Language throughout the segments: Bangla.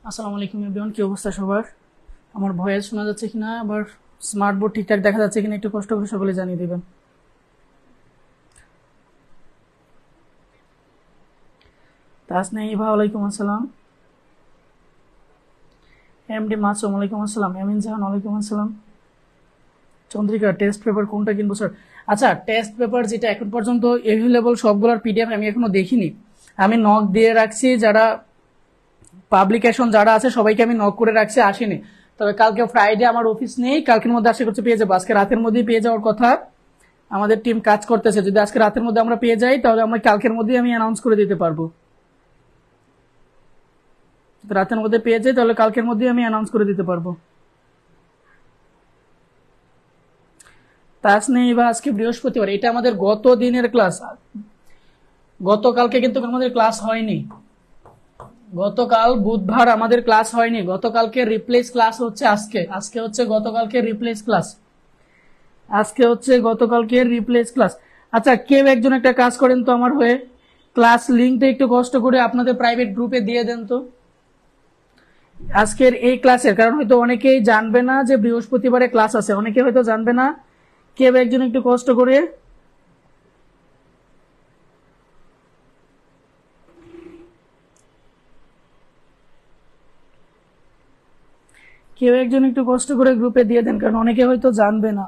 আসসালামু আলাইকুম এভরিওয়ান, কি অবস্থা সবার? আমার ভয়েস শোনা যাচ্ছে কিনা, আবার স্মার্ট বোর্ড ঠিকঠাক দেখা যাচ্ছে কিনা একটু কষ্ট করে সকলে জানিয়ে দেবেন। তাসনিভা ওয়ালাইকুম আসসালাম, এমডি মাসুম ওয়ালাইকুম আসসালাম, এমিন জাহান ওয়ালাইকুম আসসালাম। চন্দ্রিকা, টেস্ট পেপার কোনটা কিনবো স্যার? আচ্ছা, টেস্ট পেপার যেটা এখন পর্যন্ত এভেলেবল সবগুলোর পিডিএফ আমি এখনো দেখিনি। আমি নক দিয়ে রাখছি, যারা পাবলিকেশন যারা আছে সবাইকে আমি নক করে রাখছি, আসেনি। তবে কালকে ফ্রাইডে আমার অফিস নেই, কালকের মধ্যে আশা করছি পেয়ে যাবো। আজকে রাতের মধ্যেই পেয়ে যাওয়ার কথা, আমাদের টিম কাজ করতেছে। যদি আজকে রাতের মধ্যে আমরা পেয়ে যাই তাহলে আমরা কালকের মধ্যেই আমি অ্যানাউন্স করে দিতে পারবো। রাতের মধ্যে পেয়ে যাই তাহলে কালকের মধ্যেই আমি অ্যানাউন্স করে দিতে পারবো। তাস নেই বা আজকে বৃহস্পতিবার, এটা আমাদের গত দিনের ক্লাস। গতকালকে কিন্তু আমাদের ক্লাস হয়নি, গতকাল বুধবার আমাদের ক্লাস হয়নি। গতকালকে রিপ্লেস ক্লাস হচ্ছে আজকে, আজকে হচ্ছে গতকালকে রিপ্লেস ক্লাস, আজকে হচ্ছে গতকালকে রিপ্লেস ক্লাস। আচ্ছা, কেউ একজন একটা কাজ করেন তো আমার হয়ে, ক্লাস লিঙ্কটা একটু কষ্ট করে আপনাদের প্রাইভেট গ্রুপে দিয়ে দেন তো আজকের এই ক্লাসের। কারণ হয়তো অনেকেই জানবে না যে বৃহস্পতিবারে ক্লাস আছে, অনেকে হয়তো জানবে না। কেউ একজন একটু কষ্ট করে, কেউ একজন একটু কষ্ট করে গ্রুপে দিয়ে দেন, কারণ অনেকে হয়তো জানবে না।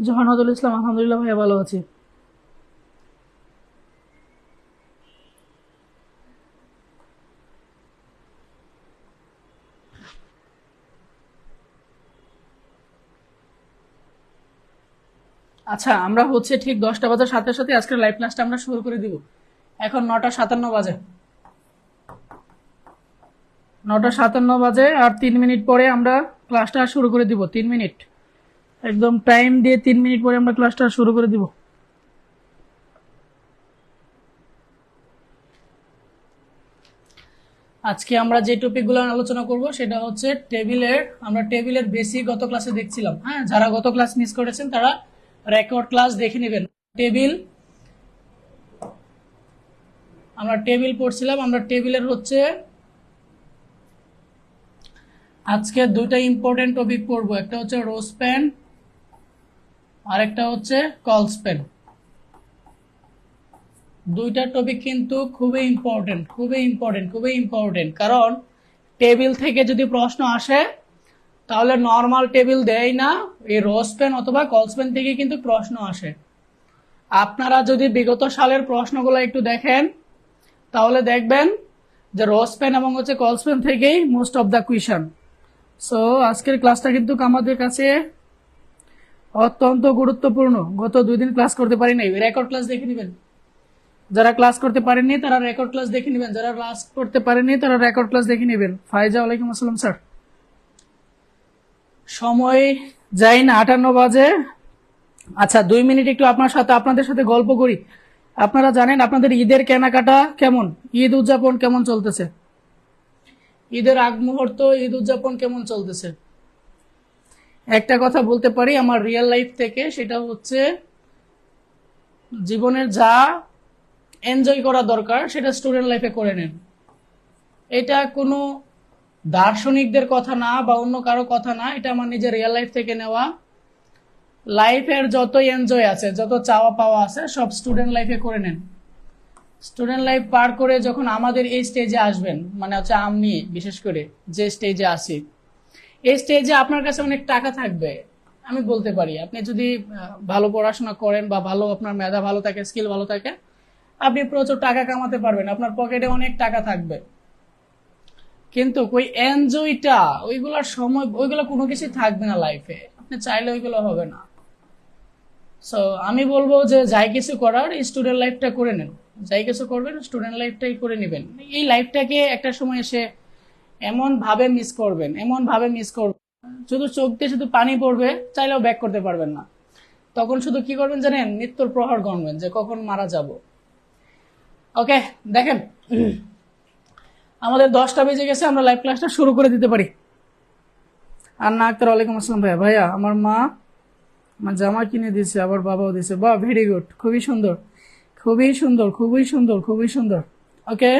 জাহানাতুল ইসলাম, আলহামদুলিল্লাহ ভাইয়া ভালো আছি। আচ্ছা, আমরা হচ্ছে ঠিক 10টা বাজার সাথে সাথে আজকের লাইভ ক্লাসটা আমরা শুরু করে দিব। এখন 9টা 57 বাজে, 9টা 57 বাজে, আর 3 মিনিট পরে আমরা ক্লাসটা শুরু করে দিব। 3 মিনিট একদম টাইম দিয়ে 3 মিনিট পরে আমরা ক্লাসটা শুরু করে দিব। আজকে আমরা যে টপিকগুলো আলোচনা করব সেটা হচ্ছে টেবিলের, আমরা টেবিলের বেসিক গত ক্লাসে দেখছিলাম। হ্যাঁ, যারা গত ক্লাস মিস করেছেন তারা রেকর্ড ক্লাস দেখে নেবেন। টেবিল আমরা টেবিল পড়ছিলাম, আমরা টেবিলের হচ্ছে আজকে দুইটা ইম্পর্টেন্ট টপিক পড়বো, একটা হচ্ছে রো স্প্যান আর একটা হচ্ছে কল স্প্যান। দুইটা টপিক কিন্তু খুবই ইম্পর্টেন্ট, খুবই ইম্পর্টেন্ট, খুবই ইম্পর্টেন্ট। কারণ টেবিল থেকে যদি প্রশ্ন আসে তাহলে নর্মাল টেবিল দেয় না, এই রো স্প্যান অথবা কল স্প্যান থেকে কিন্তু প্রশ্ন আসে। আপনারা যদি বিগত সালের প্রশ্নগুলো একটু দেখেন তাহলে দেখবেন যে রো স্প্যান এবং হচ্ছে কল স্প্যান থেকেই most of the question. So আজকের ক্লাসটা কিন্তু আমাদের কাছে অত্যন্ত গুরুত্বপূর্ণ। গত 2 দিন ক্লাস করতে পারি নাই, রেকর্ড ক্লাস দেখে নেবেন। যারা ক্লাস করতে পারেননি তারা রেকর্ড ক্লাস দেখে নেবেন, যারা ক্লাস করতে পারেননি তারা রেকর্ড ক্লাস দেখে নেবেন। ফাইজা, ওয়ালাইকুম আসসালাম স্যার। সময় যাই না, 58 বাজে। আচ্ছা 2 মিনিট একটু আপনাদের সাথে গল্প করি। আপনারা জানেন আপনাদের ঈদের কেনাকাটা কেমন, ঈদ উদযাপন কেমন চলতেছে, ঈদের আগ মুহূর্ত ঈদ উদযাপন কেমন চলতেছে? একটা কথা বলতে পারি আমার রিয়েল লাইফ থেকে, সেটা হচ্ছে জীবনের যা এনজয় করা দরকার সেটা স্টুডেন্ট লাইফে করে নেন। এটা কোনো দার্শনিকদের কথা না বা অন্য কারো কথা না, এটা আমার নিজের রিয়েল লাইফ থেকে নেওয়া। লাইফের যত এনজয় আছে, যত চাওয়া পাওয়া আছে সব স্টুডেন্ট লাইফে করে নেন। স্টুডেন্ট লাইফ পার করে যখন আমাদের এই স্টেজে আসবেন, মানে হচ্ছে আমি বিশেষ করে যে স্টেজে আসি, এই স্টেজে আপনার কাছে অনেক টাকা থাকবে। আমি বলতে পারি আপনি যদি ভালো পড়াশোনা করেন বা ভালো আপনার মেধা ভালো থাকে, স্কিল ভালো থাকে, আপনি প্রচুর টাকা কামাতে পারবেন, আপনার পকেটে অনেক টাকা থাকবে। কিন্তু ওই এনজয়টা, ওইগুলোর সময় ওইগুলো কোনো কিছু থাকবে না লাইফে, আপনি চাইলে ওইগুলো হবে না। সো আমি বলবো যে যাই কিছু করার স্টুডেন্ট লাইফটা করে নেন, যাই কিছু করবেন স্টুডেন্ট লাইফটাই করে নেবেন। এই লাইফটাকে একটা সময় এসে এমন ভাবে মিস করবেন, এমন ভাবে মিস করবেন, শুধু চোখ দিয়ে শুধু পানি পড়বে, চাইলেও ব্যাক করতে পারবেন না। তখন শুধু কি করবেন জানেন, মৃত্যুর প্রহর গণবেন যে কখন মারা যাব। ওকে দেখেন, আমাদের 10টা বেজে গেছে, আমরা লাইভ ক্লাসটা শুরু করে দিতে পারি। আর না আক্তার, ওয়ালাইকুম আসসালাম ভাইয়া। ভাইয়া আমার মা আমার জামা কিনে দিয়েছে, আবার বাবাও দিয়েছে। বাহ, ভেরি গুড, খুবই সুন্দর, খুবই সুন্দর, খুবই সুন্দর, খুবই সুন্দর। ওকে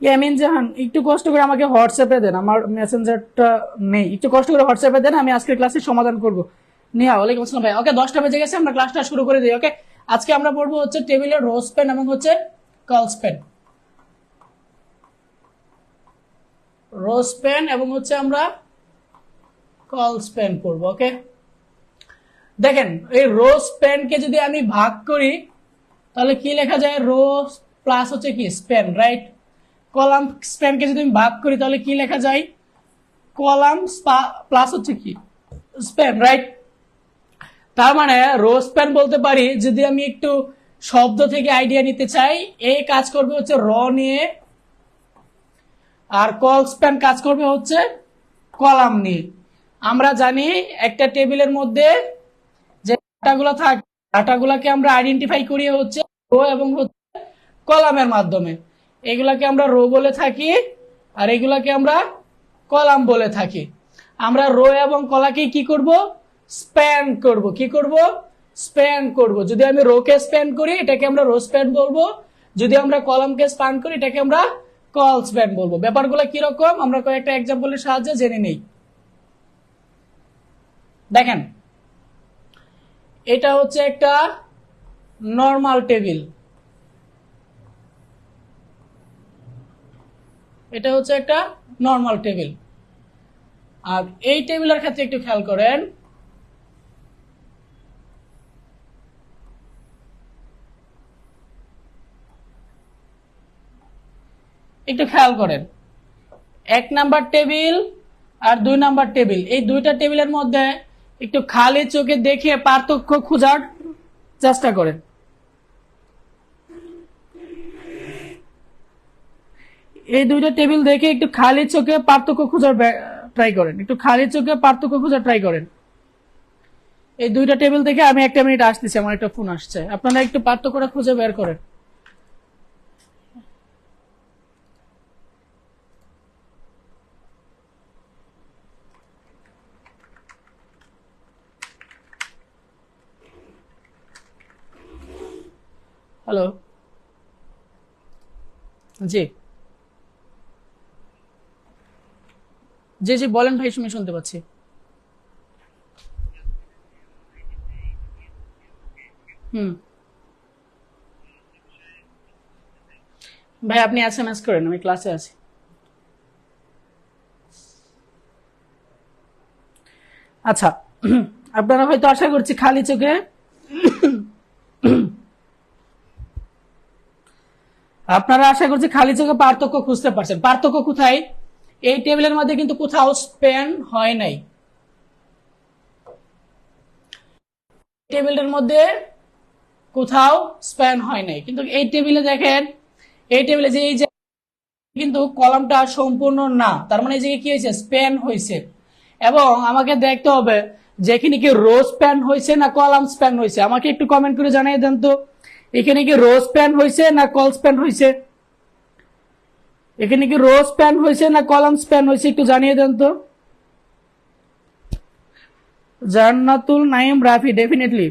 ইয়ামিন জাহান, একটু কষ্ট করে আমাকে হোয়াটসঅ্যাপে দেন, আমার মেসেঞ্জারটা নেই, একটু কষ্ট করে হোয়াটসঅ্যাপে দেন, আমি আজকের ক্লাসের সমাধান করবো। নিয়া, ওয়ালাইকুম আসসালাম ভাই। ওকে 10টা বেজে গেছে, আমরা ক্লাসটা শুরু করে দিই। ওকে আজকে আমরা পড়বো হচ্ছে টেবিলের রো স্প্যান এবং হচ্ছে কল স্প্যান। রো স্প্যান এবং হচ্ছে আমরা কল স্প্যান পড়বো। ওকে দেখেন, এই রো স্প্যানকে যদি আমি ভাগ করি তাহলে কি লেখা যায়, রো প্লাস হচ্ছে কি স্প্যান, রাইট। কলাম স্প্যানকে যদি আমি ভাগ করি তাহলে কি লেখা যায়, কলাম প্লাস হচ্ছে কি স্প্যান, রাইট। তার মানে রো স্প্যান বলতে পারি, যদি আমি একটু শব্দ থেকে আইডিয়া নিতে চাই, এই কাজ করবে হচ্ছে র নিয়ে, আর কল স্প্যান কাজ করবে হচ্ছে কলাম নিয়ে। আমরা জানি একটা টেবিলের মধ্যে যে ডাটাগুলো থাকে, ডাটাগুলোকে আমরা আইডেন্টিফাই করি হচ্ছে রো এবং হচ্ছে কলামের মাধ্যমে। এগুলাকে আমরা রো বলে থাকি আর এগুলাকে আমরা কলাম বলে থাকি। আমরা রো এবং কলাকে কি করব, স্প্যান করব। কি করব, স্প্যান করব। যদি আমি রোকে স্প্যান করি এটাকে আমরা রো স্প্যান বলবো, যদি আমরা কলামকে স্প্যান করি এটাকে আমরা কল স্প্যান বলবো। ব্যাপারগুলো কিরকম আমরা কয়েকটা এক্সাম্পলের সাহায্যে জেনে নেই। দেখেন, এটা হচ্ছে একটা নর্মাল টেবিল, এটা হচ্ছে একটা নর্মাল টেবিল। আর এই টেবিলের ক্ষেত্রে একটু খেয়াল করেন, একটু খেয়াল করেন 1 নাম্বার টেবিল আর 2 নাম্বার টেবিল, এই দুইটা টেবিলের মধ্যে একটু খালি চোখে দেখে পার্থক্য খোঁজার চেষ্টা করেন। এই দুইটা টেবিল দেখে একটু খালি চোখে পার্থক্য খোঁজার ট্রাই করেন, একটু খালি চোখে পার্থক্য খোঁজার ট্রাই করেন। এই দুইটা টেবিল থেকে আমি 1 মিনিট আসতেছি, আমার একটা ফোন আসছে, আপনারা একটু পার্থক্যটা খুঁজে বের করেন। হ্যালো, জি জি জি বলেন ভাই, আমি শুনতে পাচ্ছি। হুম, ভাই আপনি এসএমএস করেন, আমি ক্লাসে আছি। আচ্ছা, আপনারা হয়তো আশা করছি খালি চোখে, আপনারা আশা করছি খালি চোখে পার্থক্য খুঁজতে পারছেন। পার্থক্য কোথায়? এই টেবিলের মধ্যে কিন্তু কোথাও স্প্যান হয় নাই, টেবিলের মধ্যে কোথাও স্প্যান হয় নাই, কিন্তু এই টেবিলে দেখেন, এই টেবিলে যে এই যে কিন্তু কলামটা সম্পূর্ণ না, তার মানে এই জায়গায় কি হয়েছে, স্প্যান হয়েছে। এবং আমাকে দেখতে হবে যে এখানে কি রো স্প্যান হয়েছে না কলাম স্প্যান হয়েছে। আমাকে একটু কমেন্ট করে জানিয়ে দেন তো, এখানে কি রো স্প্যান হয়েছে না কল স্প্যান হয়েছে? এখানে কি রো স্প্যান হয়েছে না কলাম স্প্যান হয়েছে, একটু জানিয়ে দেন তো। জান্নাতুল নাইম রাফি, ডেফিনেটলি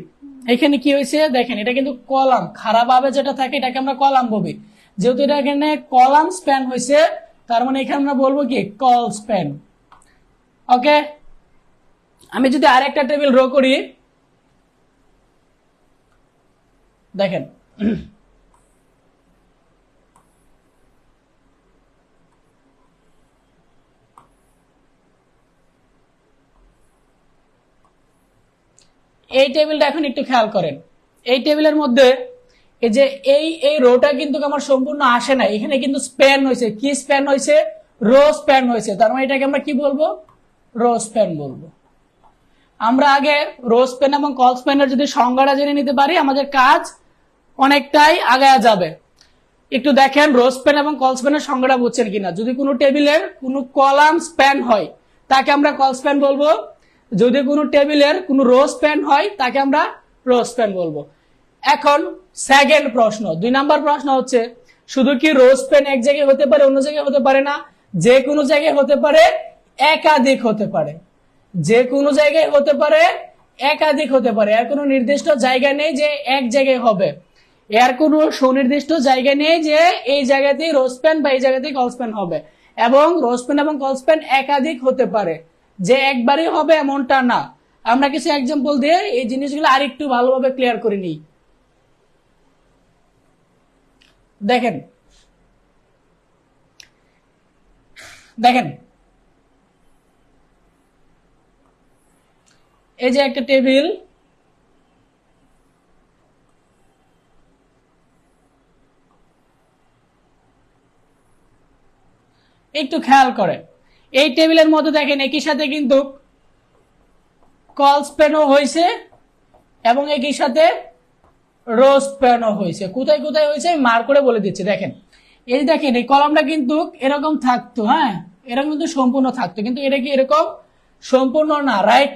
এখানে কি হয়েছে দেখেন, এটা কিন্তু কলাম, খারাপভাবে যেটা থাকে এটাকে আমরা কলাম বলি। যেহেতু এটা এখানে কলাম স্প্যান হয়েছে, তার মানে এখানে আমরা বলবো কি কল স্প্যান। ওকে, আমি যদি আরেকটা টেবিল ড্র করি, দেখেন এই টেবিলটা এখন একটু খেয়াল করেন। এই টেবিলের মধ্যে এই যে এই রোটা কিন্তু আমার সম্পূর্ণ আসে না, এখানে কিন্তু স্প্যান হয়েছে। কি স্প্যান হয়েছে? রো স্প্যান হয়েছে। তার মানে এটাকে আমরা কি বলবো? রো স্প্যান বলবো। আমরা আগে রো স্প্যান এবং কল স্প্যানের যদি সংজ্ঞাটা জেনে নিতে পারি, আমাদের কাজ অনেকটাই আগায়া যাবে। একটু দেখেন রো স্প্যান এবং কল স্প্যানের সংজ্ঞাটা বুঝছেন কিনা। যদি কোনো টেবিলের কোনো কলাম স্প্যান হয় তাকে আমরা কল স্প্যান বলবো, যদি কোনো টেবিলের কোনো রো স্প্যান হয় তাকে আমরা রো স্প্যান বলবো। এখন সেকেন্ড প্রশ্ন, 2 নাম্বার প্রশ্ন হচ্ছে, শুধু কি রো স্প্যান এক জায়গায় হতে পারে, অন্য জায়গায় হতে পারে না? যে কোনো জায়গায় হতে পারে, একাধিক হতে পারে। যে কোনো জায়গায় হতে পারে, একাধিক হতে পারে। এর কোনো নির্দিষ্ট জায়গা নেই যে এক জায়গায় হবে, এর কোনো সুনির্দিষ্ট জায়গা নেই যে এই জায়গাতেই রো স্প্যান বা এই জায়গাতেই কল স্প্যান হবে। এবং রো স্প্যান এবং কল স্প্যান একাধিক হতে পারে, যে একবারই হবে এমনটা না। আমরা কিছু এক্সাম্পল দিয়ে এই জিনিসগুলো আরেকটু ভালোভাবে ক্লিয়ার করে নিই। দেখেন দেখেন এই যে একটা টেবিল, একটু খেয়াল করেন এই টেবিলের মধ্যে দেখেন একই সাথে কিন্তু কল স্প্যানও হয়েছে এবং একই সাথে রো স্প্যানও হয়েছে। কোথায় কোথায় হয়েছে আমি মার্ক করে বলে দিচ্ছি। দেখেন এই দেখেন এই কলামটা কিন্তু এরকম থাকতো, হ্যাঁ এরকম কিন্তু সম্পূর্ণ থাকতো, কিন্তু এটা কি এরকম সম্পূর্ণ না, রাইট?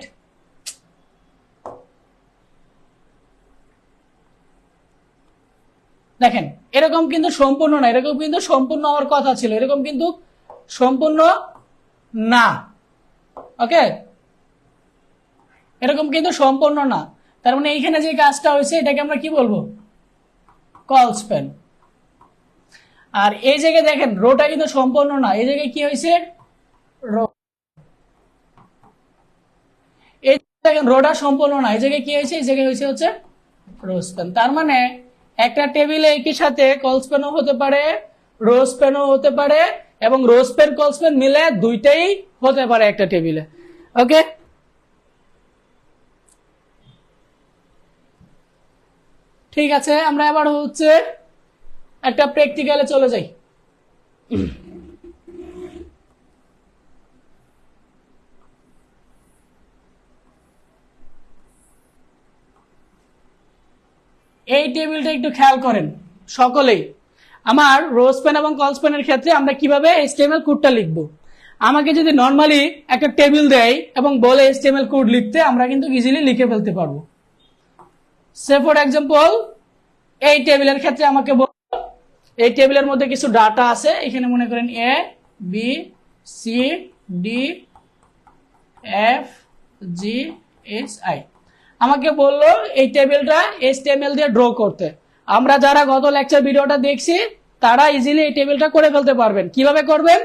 দেখেন এরকম কিন্তু সম্পূর্ণ না, এরকম কিন্তু সম্পূর্ণ হওয়ার কথা ছিল, এরকম কিন্তু সম্পূর্ণ না। ওকে, এরকম কিন্তু সম্পূর্ণ না। তার মানে এইখানে যে কাজটা হয়েছে এটাকে আমরা কি বলবো? Call span. আর এই জায়গায় দেখেন রোটা কিন্তু সম্পূর্ণ না, এই জায়গায় কি হয়েছে? রো। এই দেখেন রোটা সম্পূর্ণ না, এই জায়গায় কি হয়েছে? এই জায়গায় হয়েছে হচ্ছে রো স্প্যান। তার মানে একটা টেবিলে একই সাথে কল স্প্যানও হতে পারে, রো স্প্যানও হতে পারে, এবং রো স্প্যান কল স্প্যান মিলে দুইটাই হতে পারে একটা টেবিলে। ওকে, ঠিক আছে, আমরা এবার হচ্ছে একটা প্র্যাকটিক্যালে চলে যাই। এই টেবিলটা একটু খেয়াল করেন সকলেই। আমার রো স্প্যান এবং কল স্প্যানের ক্ষেত্রে আমরা কিভাবে এইচটিএমএল কোডটা লিখব। আমাকে যদি নর্মালি একটা টেবিল দেয় এবং বলে এইচটিএমএল কোড লিখতে, আমরা কিন্তু ইজিলি লিখে ফেলতে পারবো। সে ফর এক্সাম্পল এই টেবিলের ক্ষেত্রে আমাকে এই টেবিলের মধ্যে কিছু ডাটা আছে, এখানে মনে করেন A B C D F G H I. আমাকে বললো এই টেবিলটা এইচটিএমএল দিয়ে ড্র করতে। আমরা যারা গত লেকচার ভিডিওটা দেখছি তারা ইজিলি এই টেবিলটা করে ফেলতে পারবেন। কিভাবে করবেন?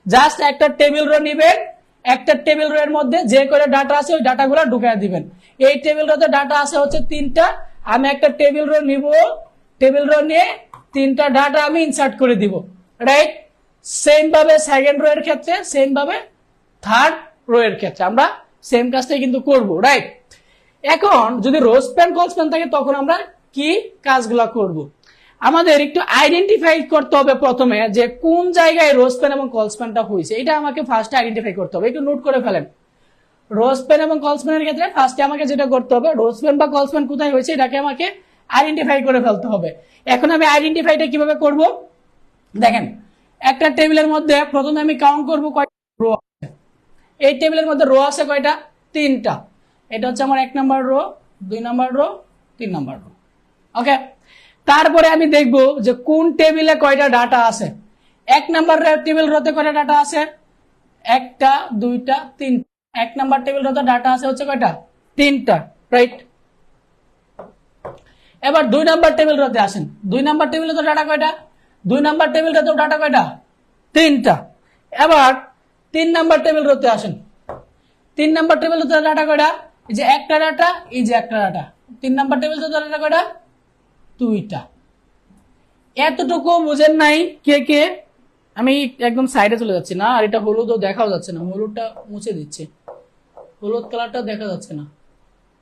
জাস্ট একটা টেবিল রো নিবেন, একটা টেবিল রো এর মধ্যে যে করে ডাটা আছে ওই ডাটাগুলো ঢুকায় দিবেন। এই টেবিল রোতে ডাটা আছে হচ্ছে 3টা, আমি একটা টেবিল রো নিব, টেবিল রো নিয়ে 3টা ডাটা আমি ইনসার্ট করে দিব, রাইট? সেম ভাবে সেকেন্ড রো এর ক্ষেত্রে, সেম ভাবে থার্ড রো এর ক্ষেত্রে আমরা সেম কাজটাই কিন্তু করব, রাইট? এখন যদি রো স্প্যান কল স্প্যান থাকে তখন আমরা কি কাজগুলা করব? আমাদের একটু আইডেন্টিফাই করতে হবে প্রথমে যে কোন জায়গায় রো স্প্যান এবং কল স্প্যানটা হয়েছে, এটা আমাকে ফার্স্ট আইডেন্টিফাই করতে হবে। একটু নোট করে ফেলেন। রো স্প্যান এবং কল স্প্যানের ক্ষেত্রে ফার্স্টে আমাকে যেটা করতে হবে, রো স্প্যান বা কল স্প্যান কোথায় হয়েছে এটাকে আমাকে আইডেন্টিফাই করে ফেলতে হবে। এখন আমি আইডেন্টিফাইটা কিভাবে করব? দেখেন, একটা টেবিলের মধ্যে প্রথমে আমি কাউন্ট করব কয়টা রো আছে। এই টেবিলের মধ্যে রো আছে কয়টা? 3টা। এটা হচ্ছে আমার 1 number row, 2 number row, 3 number row. Okay, তারপরে আমি দেখব যে কোন টেবিলে কয়টা ডাটা আছে। 1 নাম্বার টেবিল রোতে কয়টা ডাটা আছে? 1টা, 2টা, 3টা। 1 নাম্বার টেবিল রোতে ডাটা আছে হচ্ছে কয়টা? 3টা, রাইট? এবার 2 নাম্বার টেবিল রোতে আসেন। 2 নাম্বার টেবিলে তো ডাটা কয়টা? 2 নাম্বার টেবিল রোতে ডাটা কয়টা? 3টা। এবার 3 নাম্বার টেবিল রোতে আসেন। 3 নাম্বার টেবিল রোতে ডাটা কয়টা? এই যে একটা ডাটা, এই যে একটা ডাটা। 3 নাম্বার টেবিল রোতে ডাটা কয়টা? 2টা। এতটুকু বুঝেন নাই কে কে? আমি একদম সাইডে চলে যাচ্ছি না, আর এটা হলুদও দেখাও যাচ্ছে না, হলুদটা মুছে দিচ্ছি, হলুদ কালারটা দেখা যাচ্ছে না।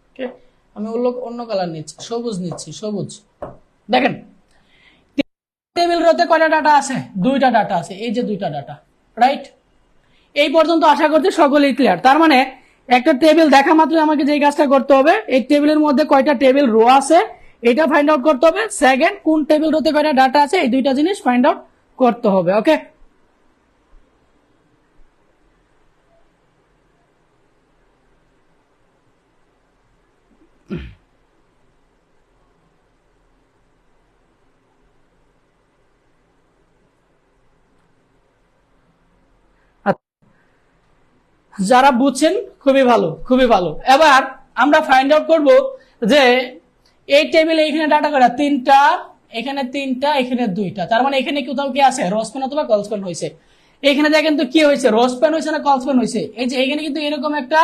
ওকে, আমি অন্য কালার নিচ্ছি, সবুজ নিচ্ছি, সবুজ। দেখেন, টেবিল রোতে কয়টা ডাটা আছে? 2টা ডাটা আছে, এই যে 2টা ডাটা, রাইট? এই পর্যন্ত আশা করতে সকলেই ক্লিয়ার। তার মানে একটা টেবিল দেখা মাত্র আমাকে যে কাজটা করতে হবে, এই টেবিলের মধ্যে কয়টা টেবিল রো আছে এটা ফাইন্ড আউট করতে হবে। সেকেন্ড, কোন টেবিল রোতে কয়টা ডাটা আছে, এই দুইটা জিনিস ফাইন্ড আউট করতে হবে। ওকে, যারা বুঝছেন খুবই ভালো, খুবই ভালো। এবার আমরা ফাইন্ড আউট করব যে এই টেবিলে এখানে ডাটা কয়টা? 3টা, এখানে 3টা, এখানে 2টা। তার মানে এখানে কোথাও কি আছে? রো স্প্যান অথবা কল স্প্যান হয়েছে। এখানে দেখেন তো কি হয়েছে? রো স্প্যান হয়েছে না কল স্প্যান হয়েছে? এই যে এখানে কিন্তু এরকম একটা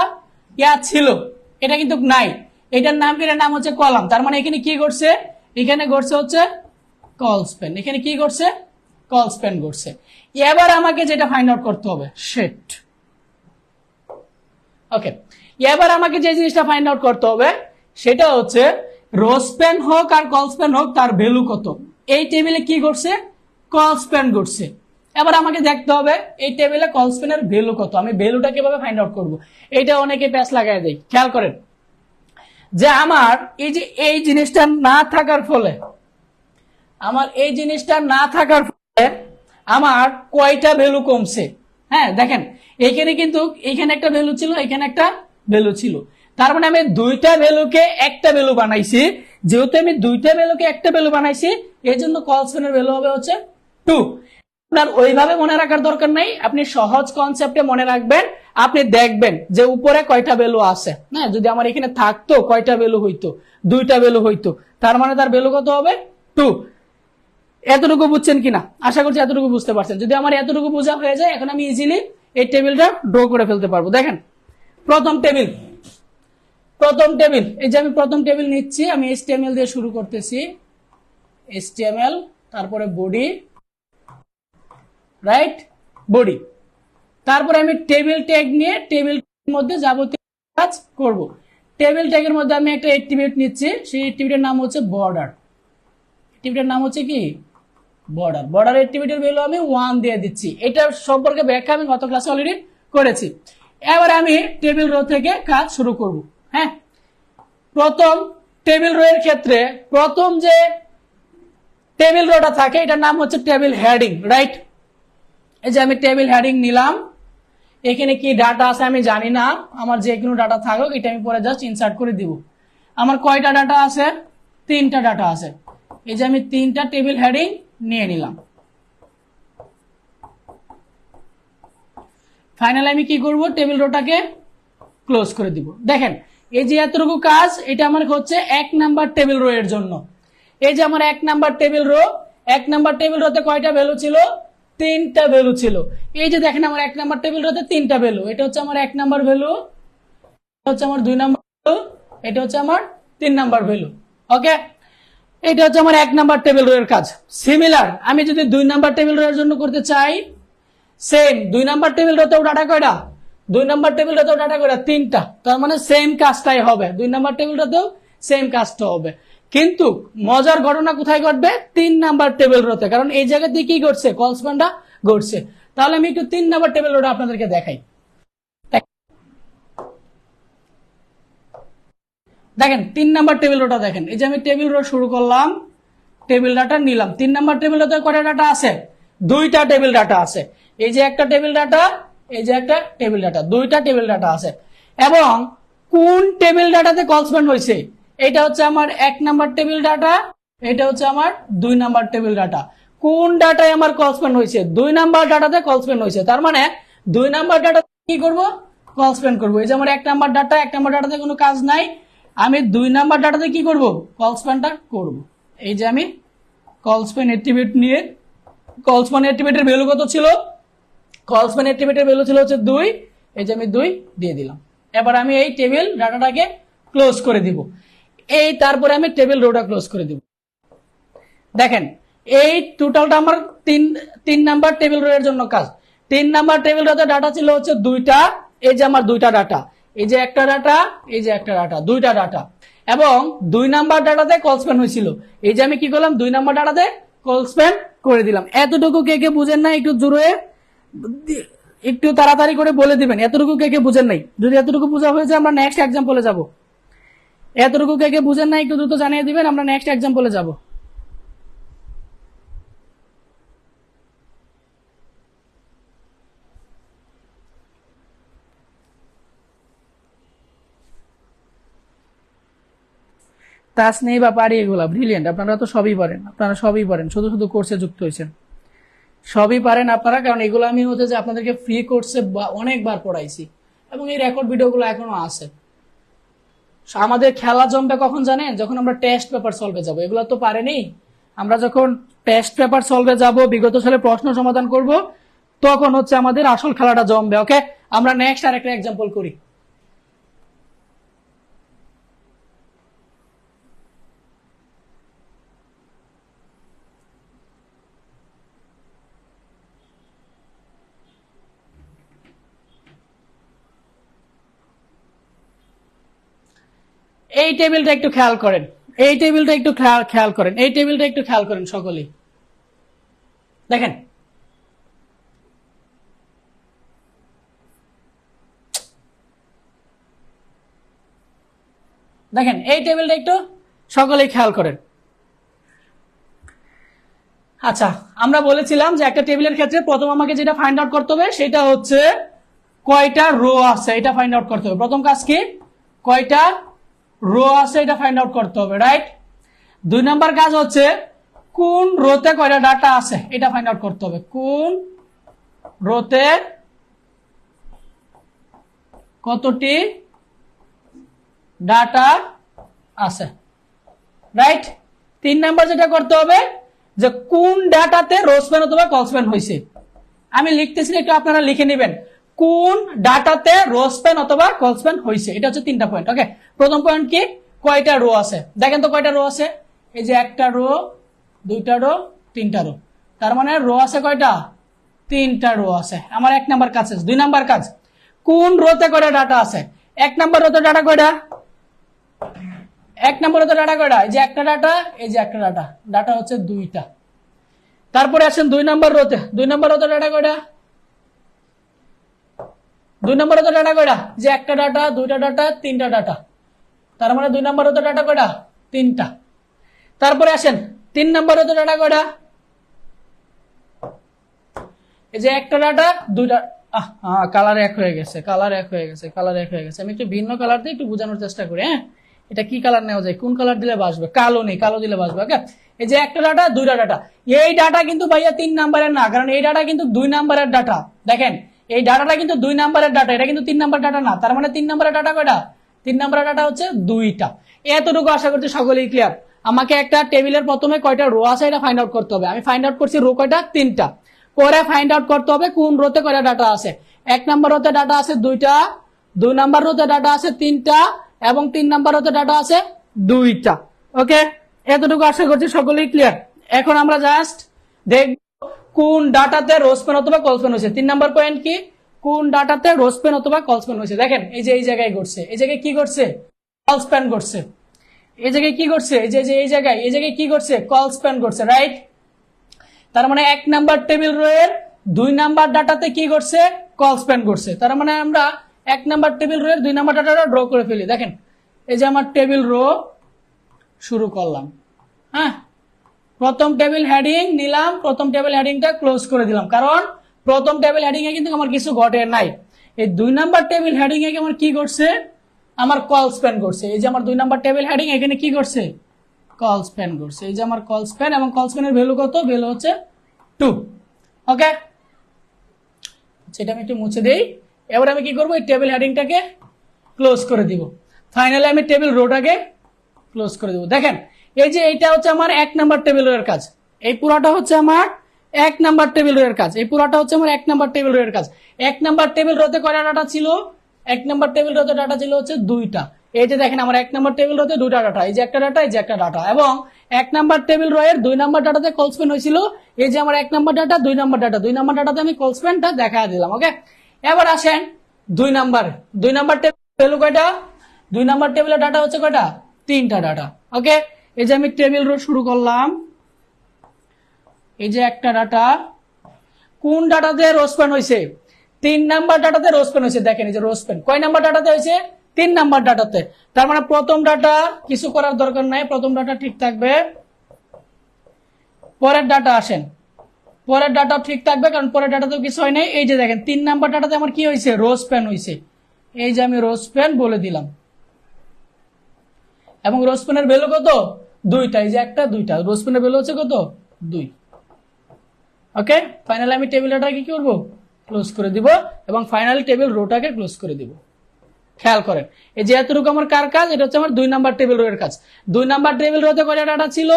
ছিল, এটা কিন্তু নাই। এটার নাম কি? এটার নাম হচ্ছে কলাম। তার মানে এখানে কি করছে? এখানে করছে হচ্ছে কল স্প্যান। এখানে কি করছে? কল স্প্যান করছে। এবার আমাকে যেটা ফাইন্ড আউট করতে হবে, সেট। ওকে, এবার আমাকে যে জিনিসটা ফাইন্ড আউট করতে হবে সেটা হচ্ছে রো স্প্যান হোক আর কল স্প্যান হোক তার ভ্যালু কত। এই টেবিলে কি করছে? কল স্প্যান করছে। এবার আমাকে দেখতে হবে এই টেবিলে কল স্প্যানের ভ্যালু কত। আমি ভ্যালুটা কিভাবে ফাইন্ড আউট করব? এইটা অনেকে প্যাচ লাগাই দেয়। খেয়াল করেন যে আমার এই যে এই জিনিসটা না থাকার ফলে, আমার এই জিনিসটা না থাকার ফলে আমার কয়টা ভ্যালু কমছে। হ্যাঁ, দেখেন এইখানে কিন্তু এইখানে একটা ভ্যালু ছিল, এখানে একটা ভ্যালু ছিল। তার মানে আমি 2টা ভ্যালুকে একটা ভ্যালু বানাইছি। যেহেতু আমি 2টা ভ্যালুকে একটা ভ্যালু বানাইছি, এই জন্য কল স্প্যানের ভ্যালু হবে হচ্ছে 2। আপনার ওইভাবে মনে রাখার দরকার নাই, আপনি সহজ কনসেপ্টে মনে রাখবেন। আপনি দেখবেন যে উপরে কয়টা ভ্যালু আছে। হ্যাঁ, যদি আমার এখানে থাকতো কয়টা ভ্যালু হইতো? 2টা ভ্যালু হইতো। তার মানে তার ভ্যালু কত হবে? 2। এতটুকু বুঝছেন কিনা? আশা করছি এতটুকু বুঝতে পারছেন। যদি আমার এতটুকু বোঝা হয়ে যায়, এখন আমি ইজিলি এই টেবিলটা ড্র করে ফেলতে পারবো। দেখেন, প্রথম টেবিল, এই যে আমি প্রথম টেবিল নিচ্ছি, আমি HTML দিয়ে শুরু করতেছি। HTML, তারপরে বডি, রাইট? বডি। তারপরে আমি টেবিল ট্যাগ নিয়ে টেবিল মধ্যে যাবতীয় কাজ করব। টেবিল ট্যাগের মধ্যে আমি একটা অ্যাট্রিবিউট নিচ্ছি, সেই অ্যাট্রিবিউটের নাম হচ্ছে বর্ডার। অ্যাট্রিবিউটের নাম হচ্ছে কি? বর্ডার। বর্ডার অ্যাট্রিবিউটের ভ্যালু আমি 1 দিয়ে দিচ্ছি। এটা সম্পর্কে ব্যাখ্যা আমি গত ক্লাসে অলরেডি করেছি। এবার আমি টেবিল রো থেকে কাজ শুরু করব। হ্যাঁ, প্রথম টেবিল রো এর ক্ষেত্রে প্রথম যে টেবিল রোটা থাকে এটার নাম হচ্ছে টেবিল হেডিং, রাইট? এই যে আমি টেবিল হেডিং নিলাম, এখানে কি ডাটা আছে আমি জানি না, আমার যে কোনো ডাটা থাকুক এটা আমি পরে জাস্ট ইনসার্ট করে দিব। আমার কয়টা ডাটা আছে? 3টা ডাটা আছে। এই যে আমি 3টা টেবিল হেডিং নিয়ে নিলাম। ফাইনালি আমি কি করব? টেবিল রোটাকে ক্লোজ করে দিব। দেখেন এই যে এতটুকু কাজ, এটা আমার হচ্ছে 1 নাম্বার টেবিল রো এর জন্য। এই যে আমার 1 number table row, 1 number table রোতে কয়টা ভ্যালু ছিল? 3টা ভ্যালু ছিল। এই যে দেখেন আমার 1 নাম্বার টেবিল রোতে 3টা ভ্যালু, এটা হচ্ছে আমার 1 নাম্বার ভ্যালু, এটা হচ্ছে আমার 2 নাম্বার ভ্যালু, এটা হচ্ছে আমার 3 নাম্বার ভ্যালু। ওকে, এটা হচ্ছে আমার 1 নাম্বার টেবিল রো এর কাজ। সিমিলার আমি যদি 2 নাম্বার টেবিল রো এর জন্য করতে চাই, সেম 2 নাম্বার টেবিল রোতেও ডাটা কয়টা? 2 নাম্বার টেবিল রোতেও ডাটা কয়টা? 3টা। তার মানে সেম কাজটাই হবে, 2 নাম্বার টেবিল রোতেও সেম কাজটা হবে। কিন্তু মজার ঘটনা কোথায় ঘটবে? 3 নাম্বার টেবিল রোতে, কারণ এই জায়গাতে কি ঘটছে? কল স্প্যানটা ঘটছে। তাহলে আমি একটু 3 নাম্বার টেবিল রোটা আপনাদেরকে দেখাই। দেখেন 3 নাম্বার টেবিল রোটা দেখেন, এই যে আমি টেবিল রো শুরু করলাম, টেবিল ডাটা নিলাম। 3 নাম্বার টেবিল রোতে কয়টা ডাটা আছে? 2টা টেবিল ডাটা আছে। এই যে একটা টেবিল ডাটা, এই যে একটা টেবিল ডাটা, 2টা টেবিল ডাটা আছে। এবং কোন টেবিল ডাটাতে কল স্প্যান হয়েছে? এটা হচ্ছে আমার 1 নাম্বার টেবিল ডাটা, এটা হচ্ছে আমার 2 নাম্বার টেবিল ডাটা। কোন ডাটায় আমার কল স্প্যান হয়েছে? 2 নাম্বার ডাটাতে কল স্প্যান হয়েছে। তার মানে 2 নাম্বার ডাটা কি করব? কল স্প্যান করব। এই যে আমার 1 নাম্বার ডাটা, 1 নাম্বার ডাটাতে কোনো কাজ নাই, আমি 2 নাম্বার ডাটাতে কি করব? কল স্প্যানটা করব। এই যে আমি কল স্প্যান অ্যাট্রিবিউট নিয়ে, কল স্প্যান অ্যাট্রিবিউটের ভ্যালু কত ছিল? কল স্প্যান অ্যাট্রিবিউটের ভ্যালু ছিল হচ্ছে 2, এই যে আমি 2 দিয়ে দিলাম। এবার আমি এই টেবিল ডাটাটাকে ক্লোজ করে দিব, এই তারপরে আমি টেবিল রোটা ক্লোজ করে দিব। দেখেন এই টোটালটা আমার 3 নাম্বার টেবিল রো এর জন্য কাজ। 3 নাম্বার টেবিল রোতে ডাটা ছিল হচ্ছে 2টা, এই যে আমার 2টা ডাটা, এই যে একটা ডাটা, এই যে একটা ডাটা, 2টা ডাটা। এবং 2 নাম্বার ডাটাতে কল স্প্যান হয়েছিল, এই যে আমি কি করলাম? 2 নাম্বার ডাটাতে কল স্প্যান করে দিলাম। এতটুকু কে কে বুঝেন না? একটু জোরে, একটু তাড়াতাড়ি করে বলে দিবেন এতটুকু কে কে বুঝেন নাই। যদি এতটুকু বোঝা হয়েছে আমরা নেক্সট এক্সাম্পলে যাব। এতটুকু কে কে বুঝেন না একটু দ্রুত জানিয়ে দিবেন, আমরা নেক্সট এক্সাম্পলে যাব। টাচ নেই বা পারি এগুলা ব্রিলিয়েন্ট, আপনারা তো সবই পারেন, আপনারা সবই পারেন, শুধু শুধু কোর্সে যুক্ত হয়েছেন, সবই পারেন আপনারা। কারণ এগুলো আমি হচ্ছে যে আপনাদেরকে ফ্রি কোর্সে অনেকবার পড়াইছি এবং এই রেকর্ড ভিডিওগুলো এখনো আছে। আমাদের খেলা জমবে কখন জানেন? যখন আমরা টেস্ট পেপার সলভে যাব। এগুলো তো পারেনি, আমরা যখন টেস্ট পেপার সলভে যাব, বিগত সালে প্রশ্ন সমাধান করব, তখন হচ্ছে আমাদের আসল খেলাটা জমবে। ওকে, আমরা নেক্সট আরেকটা এক্সাম্পল করি। এই টেবিলটা একটু খেয়াল করেন, এই টেবিলটা একটু খেয়াল করেন, এই টেবিলটা একটু খেয়াল করেন সকলেই। দেখেন দেখেন এই টেবিলটা একটু সকলেই খেয়াল করেন। আচ্ছা, আমরা বলেছিলাম যে একটা টেবিলের ক্ষেত্রে প্রথম আমাকে যেটা ফাইন্ড আউট করতে হবে সেটা হচ্ছে কয়টা রো আছে, এটা ফাইন্ড আউট করতে হবে। প্রথম কাজ কি? কয়টা রো আছে এটা ফাইন্ড আউট করতে হবে, রাইট? 2 নাম্বার কাজ হচ্ছে কোন রোতে কয়টা ডাটা আছে এটা ফাইন্ড আউট করতে হবে। কোন রোতে কতটি ডাটা আছে, রাইট? 3 নাম্বার যেটা করতে হবে যে কোন ডাটাতে রো স্প্যান অথবা কল স্প্যান হয়েছে। আমি লিখতেছি, একটু আপনারা লিখে নেবেন, কোন ডাটাতে রো স্প্যান অথবা কল স্প্যান হয়েছে। এটা হচ্ছে 3টা পয়েন্ট। ওকে, প্রথম পয়েন্ট কি? কয়টা রো আছে। দেখেন তো কয়টা রো আছে, এই যে একটা রো, 2টা রো, 3টা রো। তার মানে রো আছে কয়টা? 3টা রো আছে। আমার 1 নাম্বার কাজ আছে। 2 নাম্বার কাজ, কোন রোতে কয়টা ডাটা আছে। 1 নাম্বার রোতে ডাটা কয়টা? 1 নাম্বার রোতে ডাটা কয়টা? এই যে একটা ডাটা, এই যে একটা ডাটা, ডাটা হচ্ছে 2টা। তারপরে আসেন 2 নাম্বার রোতে, 2 নাম্বার রোতে ডাটা কয়টা? 2 নাম্বার রোতে ডাটা কয়টা? যে একটা ডাটা, 2টা ডাটা, 3টা ডাটা। তার মানে 2 নাম্বার রোতে ডাটা কয়টা? 3টা। তারপরে আসেন 3 নাম্বার রোতে ডাটা কয়টা? এই যে একটা ডাটা, 2টা। কালার এক হয়ে গেছে, কালার এক হয়ে গেছে, কালার এক হয়ে গেছে। আমি একটু ভিন্ন কালার দিয়ে একটু বোঝানোর চেষ্টা করি। হ্যাঁ, এটা কি কালার নেওয়া যায়? কোন কালার দিলে বাসবে? কালো নেই, কালো দিলে বাসবে। ওকে, এই যে একটা ডাটা, 2টা ডাটা। এই ডাটা কিন্তু ভাইয়া 3 নাম্বারের না, কারণ এই ডাটা কিন্তু 2 নাম্বারের ডাটা। দেখেন এই ডাটাটা কিন্তু 2 নাম্বারের ডাটা, এটা কিন্তু 3 নাম্বার ডাটা না। তার মানে 3 নাম্বারের ডাটা কয়টা? 3 নাম্বারের ডাটা হচ্ছে 2টা। এতটুকু আশা করছি সকলেই ক্লিয়ার। আমাকে একটা টেবিলের প্রথমে কয়টা রো আছে এটা ফাইন্ড আউট করতে হবে। আমি ফাইন্ড আউট করছি রো কয়টা, 3টা। পরে ফাইন্ড আউট করতে হবে কোন রোতে কয়টা ডাটা আছে। 1 নাম্বার রোতে ডাটা আছে 2টা, 2 নাম্বার রোতে ডাটা আছে 3টা, এবং 3 নাম্বার রোতে ডাটা আছে 2টা। ওকে, এতটুকু আশা করছি সকলেই ক্লিয়ার। এখন আমরা জাস্ট দেখব কোন ডাটাতে রো স্প্যান অথবা কল স্প্যান হয়েছে। 3 নাম্বার পয়েন্ট কি, কোন ডাটাতে রো স্প্যান অথবা কল স্প্যান হয়েছে। দেখেন এই যে এই জায়গায় ঘটছে, এই জায়গায় কি ঘটছে, কল স্প্যান ঘটছে। এই জায়গায় কি ঘটছে, এই যে এই জায়গায় কি ঘটছে, কল স্প্যান ঘটছে, রাইট। তার মানে 1 নাম্বার টেবিল রো এর 2 নাম্বার ডাটাতে কি ঘটছে, কল স্প্যান ঘটছে। তার মানে আমরা 1 নাম্বার টেবিল রো এর 2 নাম্বার ডাটাটা ড্র করে ফেলি। দেখেন এই যে আমার টেবিল রো শুরু করলাম, হ্যাঁ, প্রথম টেবিল হেডিং নিলাম, প্রথম টেবিল হেডিংটা ক্লোজ করে দিলাম, কারণ প্রথম টেবিল হেডিং এ কিন্তু আমার কিছু ঘটে নাই। এই 2 নাম্বার টেবিল হেডিং এ আমার কি ঘটছে, আমার কল স্প্যান করছে। এই যে আমার 2 নাম্বার টেবিল হেডিং এখানে কি করছে, কল স্প্যান করছে। এই যে আমার কল স্প্যান, এবং কল স্প্যানের ভ্যালু কত, ভ্যালু হচ্ছে 2। ওকে, সেটা আমি একটু মুছে দেই। এবার আমি কি করবো, এই টেবিল হেডিংটাকে ক্লোজ করে দিব। ফাইনালি আমি টেবিল রোটাকে ক্লোজ করে দেবো। দেখেন এই যে এইটা হচ্ছে আমার 1 নাম্বার টেবিল রো এর কাজ, এই পুরাটা হচ্ছে আমার 1 নাম্বার টেবিল রো এর কাজ, এই পুরাটা হচ্ছে আমার 1 নাম্বার টেবিল রো এর কাজ। 1 নাম্বার টেবিল রোতে কয়টা ডাটা ছিল, 1 নাম্বার টেবিল রোতে ডাটা ছিল হচ্ছে 2টা। এই যে দেখেন আমার 1 নাম্বার টেবিল রোতে 2টা ডাটা, এই যে একটা ডাটা, এই যে একটা ডাটা, এবং 1 নাম্বার টেবিল রো এর 2 নাম্বার ডাটাতে কল স্প্যান হয়েছিল। এই যে আমার 1 number data, 2 number data, 2 number ডাটাতে আমি কল স্প্যানটা দেখা দিলাম। ওকে, এবার আসেন 2 নাম্বার টেবিল ভ্যালু কয়টা, 2 নাম্বার টেবিলের ডাটা হচ্ছে কয়টা, 3টা ডাটা। ওকে, এই যে আমি টেবিল রো শুরু করলাম, এই যে একটা ডাটা, কোন ডাটাতে রো স্প্যান হয়েছে, 3 নাম্বার ডাটাতে রো স্প্যান হয়েছে। দেখেন এই যে রো স্প্যান কয় নাম্বার ডাটাতে হয়েছে, 3 নাম্বার ডাটাতে। তার মানে প্রথম ডাটা কিছু করার দরকার নাই, প্রথম ডাটা ঠিক থাকবে। পরের ডাটা আসেন, পরের ডাটা ঠিক থাকবে, কারণ পরের ডাটাতেও কিছু হয় নাই। এই যে দেখেন 3 নাম্বার ডাটাতে আমার কি হয়েছে, রো স্প্যান হয়েছে। এই যে আমি রো স্প্যান বলে দিলাম, এবং রো স্প্যানের ভ্যালু কত, 2টা। এই যে একটা 2টা, রো স্প্যানের ভ্যালু হচ্ছে কত, 2। ওকে, ফাইনালি আমি টেবিল ডাটাকে কি করবো, ক্লোজ করে দিব, এবং ফাইনালি টেবিল রোটাকে ক্লোজ করে দিব। খেয়াল করেন এই যে এতটুকু আমার কার কাজ, এটা হচ্ছে আমার 2 নাম্বার টেবিল রো এর কাজ। 2 নাম্বার টেবিল রোতে কয়টা ডাটা ছিল,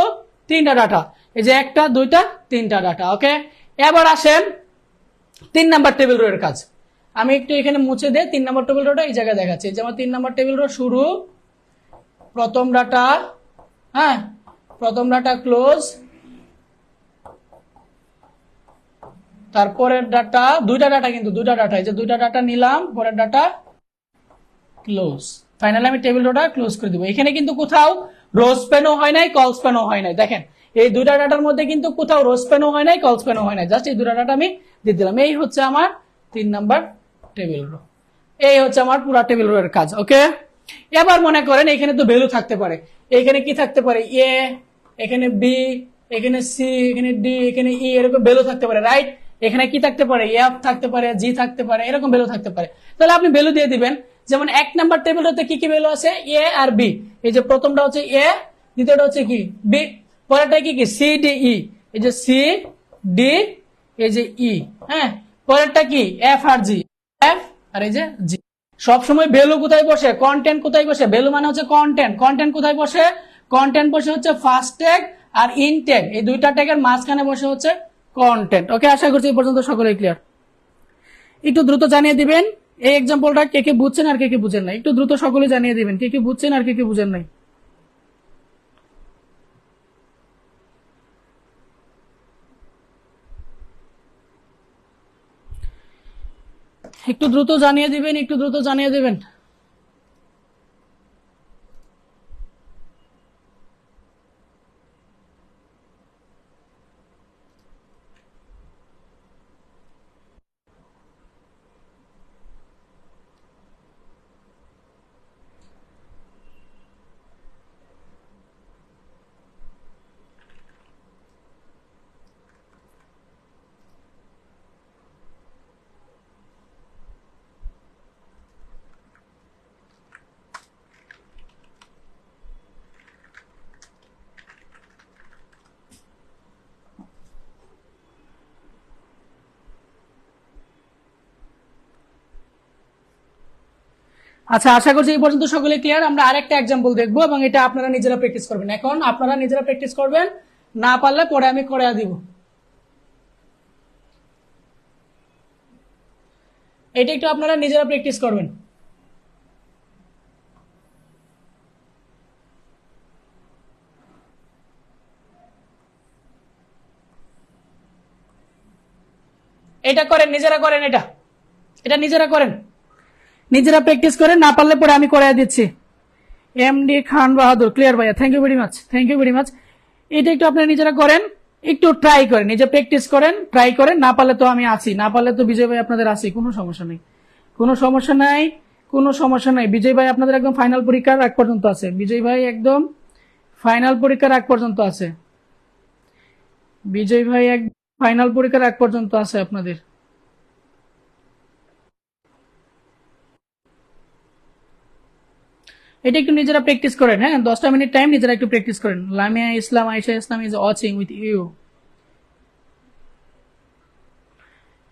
3টা ডাটা, এই যে একটা 2টা 3টা ডাটা। ওকে, এবার আসেন 3 নাম্বার টেবিল রো এর কাজ। আমি একটু এখানে মুছে দেই, 3 নাম্বার টেবিল রোটা এই জায়গায় দেখাচ্ছি। এই যে আমার 3 নাম্বার টেবিল রো শুরু, প্রথম ডাটা, হ্যাঁ, প্রথম ডাটা ক্লোজ, তারপরের ডাটা, 2টা ডাটা, কিন্তু 2টা ডাটা, এই যে 2টা ডাটা নিলাম, পরের ডাটা ক্লোজ। ফাইনালি আমি টেবিল রোটা ক্লোজ করে দিব। এখানে কিন্তু কোথাও রো স্প্যানও হয় নাই, কল স্প্যানও হয় নাই। দেখেন এই 2টা ডাটার মধ্যে কিন্তু কোথাও রো স্প্যানও হয় নাই, কল স্প্যানও হয় নাই, জাস্ট এই 2টা ডাটা আমি দিয়ে দিলাম। এই হচ্ছে আমার 3 নাম্বার টেবিল রো, এই হচ্ছে আমার পুরো টেবিল রো এর কাজ। ওকে, এবার মনে করেন এখানে তো ভ্যালু থাকতে পারে, এখানে কি থাকতে পারে, এ, এখানে বি, এখানে সি, এখানে ডি, এখানে ই, এরকম ভ্যালু থাকতে পারে, রাইট। এখানে কি থাকতে পারে, এফ থাকতে পারে, জি থাকতে পারে, এরকম ভ্যালু থাকতে পারে। তাহলে আপনি ভ্যালু দিয়ে দিবেন। যেমন 1 নাম্বার টেবিলতে কি কি ভ্যালু আছে, এ আর বি। এই যে প্রথমটা হচ্ছে এ, দ্বিতীয়টা হচ্ছে কি বি, পরেরটা কি কি সি ডি ই, এই যে সি ডি, এই যে ই, হ্যাঁ, পরেরটা কি এফ আর জি, এফ আর এই যে জি। সবসময় ভ্যালু কোথায় বসে, কন্টেন্ট কোথায় বসে, ভ্যালু মানে হচ্ছে কন্টেন্ট, কন্টেন্ট কোথায় বসে, কন্টেন্ট বসে হচ্ছে ফার্স্ট ট্যাগ আর ইন ট্যাগ, এই 2টা ট্যাগের মাঝখানে বসে হচ্ছে কন্টেন্ট। ওকে, আশা করছি এই পর্যন্ত সকলেই ক্লিয়ার। একটু দ্রুত জানিয়ে দিবেন এই এক্সাম্পলটা কে কে বুঝছেন আর কে কে বুঝেন নাই, একটু দ্রুত সকলে জানিয়ে দিবেন কে কে বুঝছেন আর কে কে বুঝেন নাই। একটু দ্রুত জানিয়ে দিবেন, একটু দ্রুত জানিয়ে দিবেন। আচ্ছা, আশা করছি এই পর্যন্ত সকলে ক্লিয়ার। আমরা আরেকটা এক্সাম্পল দেখবো এবং এটা আপনারা নিজেরা প্র্যাকটিস করবেন। এখন আপনারা নিজেরা প্র্যাকটিস করবেন, না পারলে পরে আমি করে দিব। এটা একটু আপনারা নিজেরা প্র্যাকটিস করবেন। এটা করেন, নিজেরা করেন, এটা এটা নিজেরা করেন, নিজেরা প্র্যাকটিস করেন, না পারলে পরে আমি করে দিচ্ছি। এমডি খান বাহাদুর, ক্লিয়ার ভাইয়া, thank you very much, thank you very much. এটা একটু আপনারা নিজেরা করেন, একটু ট্রাই করেন, নিজে প্র্যাকটিস করেন, ট্রাই করেন। না পারলে তো আমি আছি, না পারলে তো বিজয় ভাই আপনাদের আছি, কোনো সমস্যা নেই, কোনো সমস্যা নাই, কোনো সমস্যা নাই। বিজয় ভাই আপনাদের একদম ফাইনাল পরীক্ষার আগ পর্যন্ত আছে, বিজয় ভাই একদম ফাইনাল পরীক্ষার আগ পর্যন্ত আছে, বিজয় ভাই এক ফাইনাল পরীক্ষার আগ পর্যন্ত আছে আপনাদের। এটা একটু নিজেরা প্র্যাকটিস করেন, হ্যাঁ, 10টা মিনিট টাইম নিজেরা একটু প্র্যাকটিস করেন। লামিয়া ইসলাম, আয়েশা ইসলাম ইজ ওয়াচিং উইথ ইউ।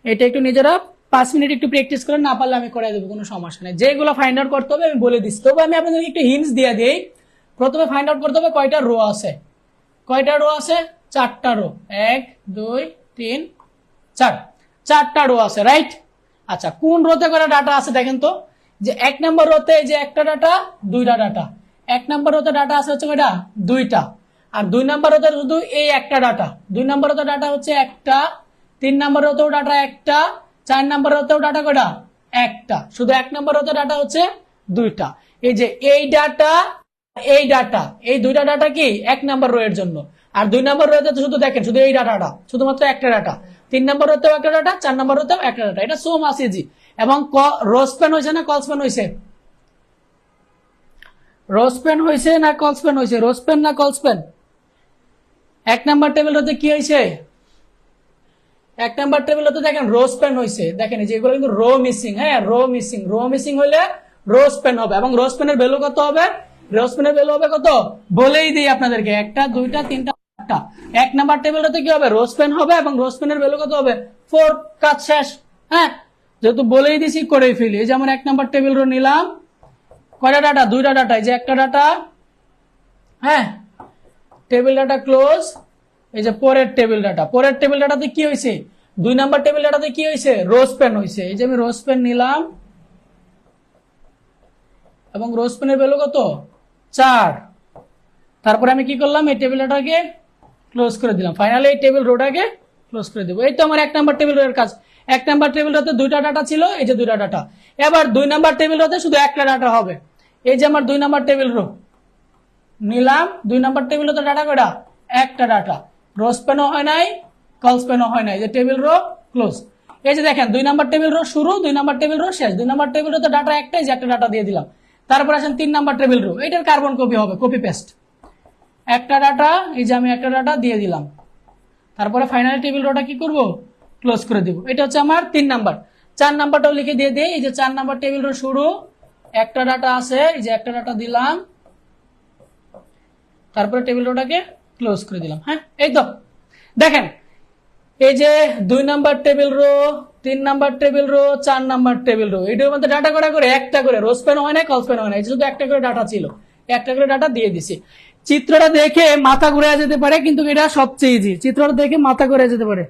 এটা একটু নিজেরা 5 মিনিট একটু প্র্যাকটিস করেন, না পারলে আমি করে দেবো, কোনো সমস্যা নেই। যেগুলো ফাইন্ড আউট করতে হবে আমি বলে দিচ্ছি, তবু আমি আপনাদেরকে একটু হিন্টস দিয়ে দিই। প্রথমে ফাইন্ড আউট করতে হবে কয়টা রো আছে, কয়টা রো আছে, 4টা রো, 1 2 3 4, 4টা রো আছে, রাইট। আচ্ছা, কোন রোতে করে ডাটা আছে দেখেন তো, যে 1 নম্বর রোতে যে একটা ডাটা, 2টা ডাটা। 1 নম্বর রোতে ডাটা আছে হচ্ছে কয়টা, 2টা। আর 2 নম্বর রোতে শুধু এই একটা ডাটা, 2 নম্বর রোতে ডাটা হচ্ছে একটা। 3 নম্বর রোতেও ডাটা একটা, 4 নম্বর রোতেও ডাটা কয়টা, একটা। শুধু 1 নম্বর রোতে ডাটা হচ্ছে 2টা। এই যে এই ডাটা, এই ডাটা, এই 2টা ডাটা কি 1 নম্বর রো এর জন্য। আর 2 নম্বর রোতে শুধু দেখেন, শুধু এই ডাটাটা, শুধুমাত্র একটা ডাটা। 3 নম্বর রোতেও একটা ডাটা, 4 নম্বর রোতেও একটা ডাটা। এটা সো মাস ইজি। এবং রোস্পেন হয়েছে না কলস্পেন হয়েছে, রোস্পেন হয়েছে না কলস্পেন হয়েছে, রোস্পেন না কলস্পেন। 1 নম্বর টেবিল হতে কি হয়েছে, 1 নম্বর টেবিল হতে দেখেন রোস্পেন হয়েছে। দেখেন এই যে এগুলো কিন্তু রো মিসিং, হ্যাঁ, রো মিসিং, রো মিসিং হলে রোস্পেন হবে। এবং রোস্পেনের ভ্যালু কত হবে, রোস্পেনের ভ্যালু হবে কত বলেই দিই আপনাদেরকে, 1টা 2টা 3টা 4টা। 1 নাম্বার টেবিলটাতে কি হবে, রোস্পেন হবে, এবং রোস্পেনের ভ্যালু কত হবে 4। কাজ শেষ। হ্যাঁ, যেহেতু বলেই দিছি করেই ফেলি। এই যে আমার 1 নাম্বার টেবিল রো নিলাম, কয়টা ডাটা, 2টা ডাটা, এই যে একটা ডাটা, হ্যাঁ, টেবিল ডাটা ক্লোজ। এই যে পরের টেবিল ডাটা, পরের টেবিল ডাটাতে কি হয়েছে, 2 নাম্বার টেবিল ডাটাতে কি হয়েছে, রোস্পেন হয়েছে। এই যে আমি রোস্পেন নিলাম, এবং রোস্পেনের ভ্যালু কত 4। তারপরে আমি কি করলাম, এই টেবিলটাকে ক্লোজ করে দিলাম, ফাইনালি এই টেবিল রোটাকে ক্লোজ করে দিব। এই তো আমার 1 নাম্বার টেবিল রোর কাজ। 1 নাম্বার টেবিল রোতে 2টা ডাটা ছিল, এই যে 2টা ডাটা। এবার 2 নাম্বার টেবিল রোতে শুধু একটা ডাটা হবে। এই যে আমার 2 নাম্বার টেবিল রো নিলাম, 2 নাম্বার টেবিল রোতে ডাটা কয়টা, একটা ডাটা। রোস্পেনও হয় নাই, কলস্পেনও হয় নাই, যে টেবিল রো ক্লোজ। এই যে দেখেন 2 নাম্বার টেবিল রো শুরু, 2 নাম্বার টেবিল রো শেষ। 2 নাম্বার টেবিল রোতে ডাটা একটাই, যে একটা ডাটা দিয়ে দিলাম। তারপর আসেন 3 নাম্বার টেবিল রো, এটার কার্বন কপি হবে, কপি পেস্ট, একটা ডাটা, এই যে আমি একটা ডাটা দিয়ে দিলাম। তারপরে ফাইনালি টেবিল রোটা কি করব, ক্লোজ করে দিব। এটা হচ্ছে আমার 3 নাম্বার। 4 নাম্বারটাও লিখে দিয়ে দেই। এই যে 4 নাম্বার টেবিল রো শুরু, একটা ডাটা আছে, এই যে একটা ডাটা দিলাম, তারপরে টেবিল রোটাকে ক্লোজ করে দিলাম। হ্যাঁ, এই তো দেখেন, এই যে 2 number table row, 3 number table rho, 4 number table rho, এটার মধ্যে ডাটা করা করে একটা করে, রোস্পেন হয় না, কলস্পেন হয় না, শুধু একটা করে ডাটা ছিল, একটা করে ডাটা দিয়ে দিছি। চিত্রটা দেখে মাথা ঘুরে যেতে পারে, কিন্তু এটা সবচেয়ে ইজি। চিত্রটা দেখে মাথা ঘুরে যেতে পারে,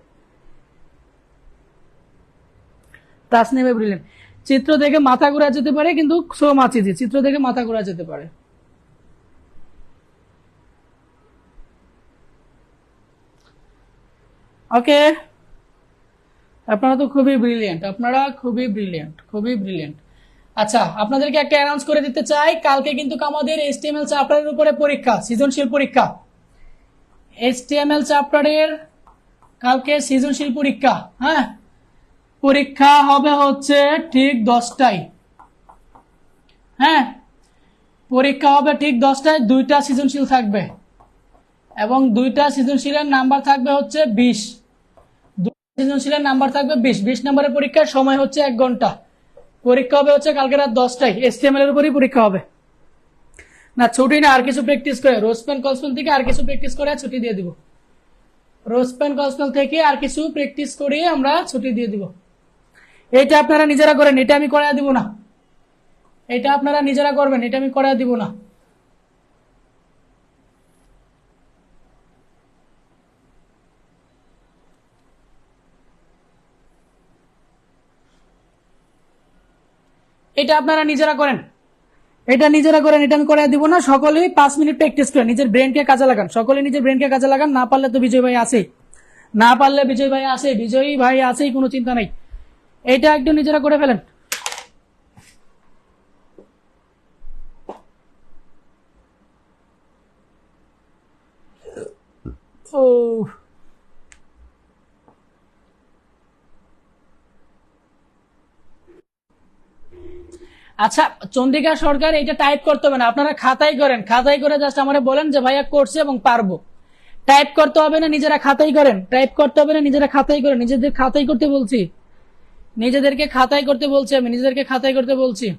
তাসনিমে ব্রিলিয়েন্ট। চিত্র দেখে মাথা ঘুরে যেতে পারে, কিন্তু সো মাচ ইজি, চিত্র দেখে মাথা ঘুরে যেতে পারে। ওকে, আপনারা তো খুবই ব্রিলিয়েন্ট, আপনারা খুবই ব্রিলিয়েন্ট, খুবই ব্রিলিয়েন্ট। আচ্ছা, আপনাদেরকে একটা অ্যানাউন্স করে দিতে চাই, কালকে কিন্তু আমাদের HTML চ্যাপ্টারের উপরে পরীক্ষা, সৃজনশীল পরীক্ষা। HTML চ্যাপ্টারের কালকে সৃজনশীল পরীক্ষা। হ্যাঁ, পরীক্ষা হবে হচ্ছে ঠিক 10টায়। হ্যাঁ, পরীক্ষা হবে ঠিক 10টায়। 2টা সৃজনশীল থাকবে, এবং 2টা সৃজনশীলের নাম্বার থাকবে হচ্ছে 20। সৃজনশীলের নাম্বার থাকবে 20। 20 নম্বরের পরীক্ষার সময় হচ্ছে 1 ঘন্টা। পরীক্ষা হবে হচ্ছে কালকে রাত 10টায়। HTML এর উপরই পরীক্ষা হবে। না ছুটি না, আর কিছু প্র্যাকটিস করে, রোস্পেন কলস্পেন থেকে আর কিছু প্র্যাকটিস করে ছুটি দিয়ে দিব। রোস্পেন কলস্পেন থেকে আর কিছু প্র্যাকটিস করে আমরা ছুটি দিয়ে দিব। এটা আপনারা নিজেরা করেন, এটা আমি করে দিব না। এটা আপনারা নিজেরা করবেন, এটা আমি করে দিব না। এটা আপনারা নিজেরা করেন, এটা নিজেরা করেন, এটা আমি করে দিব না। সকলেই 5 মিনিট প্র্যাকটিস করেন, নিজের ব্রেনকে কাজে লাগান, সকলে নিজের ব্রেনকে কাজে লাগান। না পারলে তো বিজয় ভাই আছে, না পারলে বিজয় ভাই আছে, বিজয়ী ভাই আছেই, কোনো চিন্তা নাই। এটা একটু নিজেরা করে ফেলেন। ও আচ্ছা, চন্দ্রিকা সরকার, এটা টাইপ করতে হবে না, আপনারা খাতাই করেন, খাতাই করে জাস্ট আমারে বলেন যে ভাইয়া করছে এবং পারবো। টাইপ করতে হবে না, নিজেরা খাতাই করেন, টাইপ করতে হবে না, নিজেরা খাতাই করেন। নিজেদের খাতাই করতে বলছি, নিজেদেরকে খাতাই করতে বলছি, আমি নিজেদেরকে খাতাই করতে বলছি।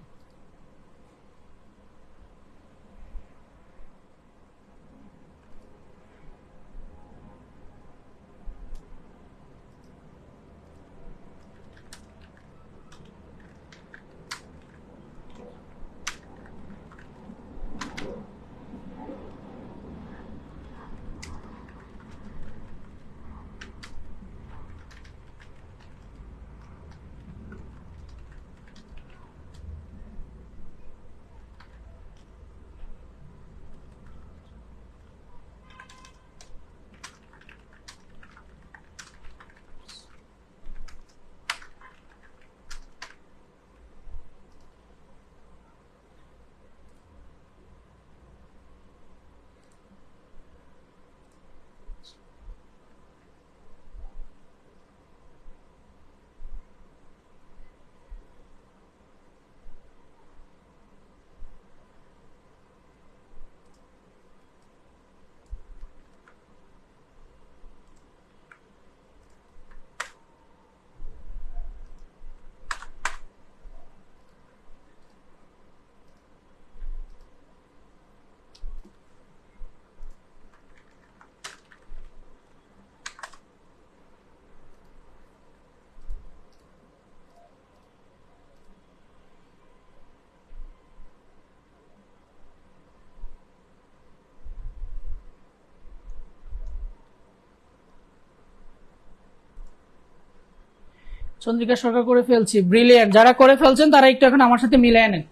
চন্দ্রিকা সরকার করে ফেলছি, ব্রিলিয়ান্ট। যারা করে ফেলছেন তারা একটু এখন আমার সাথে মিলিয়ে নেন।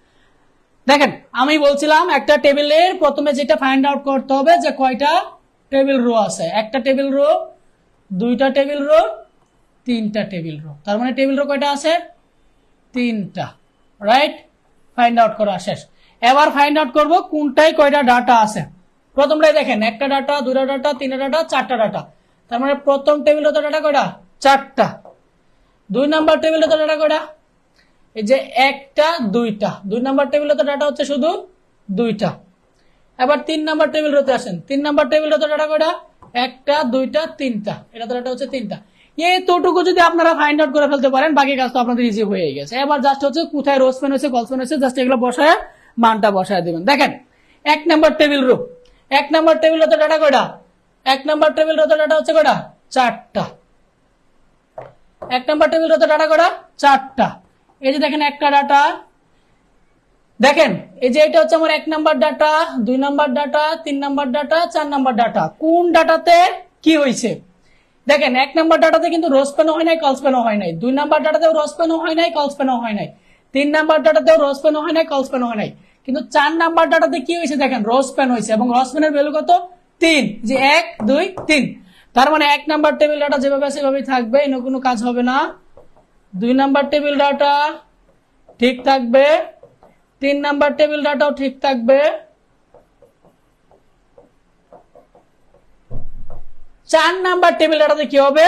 দেখেন, আমি বলছিলাম একটা টেবিলের প্রথমে যেটা ফাইন্ড আউট করতে হবে যে কয়টা টেবিল রো আছে। একটা টেবিল রো, দুইটা টেবিল রো, তিনটা টেবিল রো। তার মানে টেবিল রো কয়টা আছে? তিনটা। রাইট, ফাইন্ড আউট করা শেষ। এবার ফাইন্ড আউট করব কোনটায় কয়টা ডাটা আছে। প্রথমটাই দেখেন, একটা ডাটা, দুটা ডাটা, তিনটা ডাটা, চারটা ডাটা। তার মানে প্রথম টেবিল রোতে ডাটা কয়টা? চারটা। 2 নাম্বার টেবিল রোতে ডাটা কয়টা? এই যে একটা, দুইটা। 2 নাম্বার টেবিল রোতে ডাটা হচ্ছে শুধু দুইটা। এবার 3 নাম্বার টেবিল রোতে আসেন, 3 নাম্বার টেবিল রোতে ডাটা কয়টা? একটা, দুইটা, তিনটা। এটা তো ডাটা হচ্ছে তিনটা। এতটুকু যদি আপনারা ফাইন্ড আউট করে ফেলতে পারেন, বাকি কাজ তো আপনাদের ইজি হয়ে গেছে। এবার জাস্ট হচ্ছে কোথায় রোজ পেন হয়েছে, কলস পেন হয়েছে, জাস্ট এগুলো বসায় মানটা বসায় দিবেন। দেখেন, 1 number table row, 1 number table রোতে ডাটা কয়টা? 1 নাম্বার টেবিল রোতে ডাটা হচ্ছে কয়টা? চারটা। 1 নাম্বার টেবিল রোতে ডাটা কয়টা? চারটা। এই যে দেখেন একটা ডাটা, দেখেন এই যে এটা হচ্ছে আমার 1 number data, 2 number data, 3 number data, 4 number data. কোন ডাটাতে কি হয়েছে দেখেন, 1 নাম্বার ডাটাতে কিন্তু রোজ পেনও হয় নাই, কলস পেনও হয় নাই। 2 নাম্বার ডাটাতেও রোজ পেনও হয় নাই, কলস পেনও হয় নাই। 3 নাম্বার ডাটাতেও রোজ পেনও হয় নাই, কলস পেনও হয় নাই। কিন্তু 4 নাম্বার ডাটাতে কি হয়েছে দেখেন, রোজ পেন হয়েছে, এবং রোজ পেনের ভ্যালু কত? 3। যে 1 2 3। তার মানে 1 নাম্বার টেবিল ডাটা যেভাবে আছে সেভাবেই থাকবে, এনে কোনো কাজ হবে না। 2 নাম্বার টেবিল ডাটা ঠিক থাকবে, 3 নাম্বার টেবিল ডাটাও ঠিক থাকবে। 4 নাম্বার টেবিল ডাটাতে কি হবে?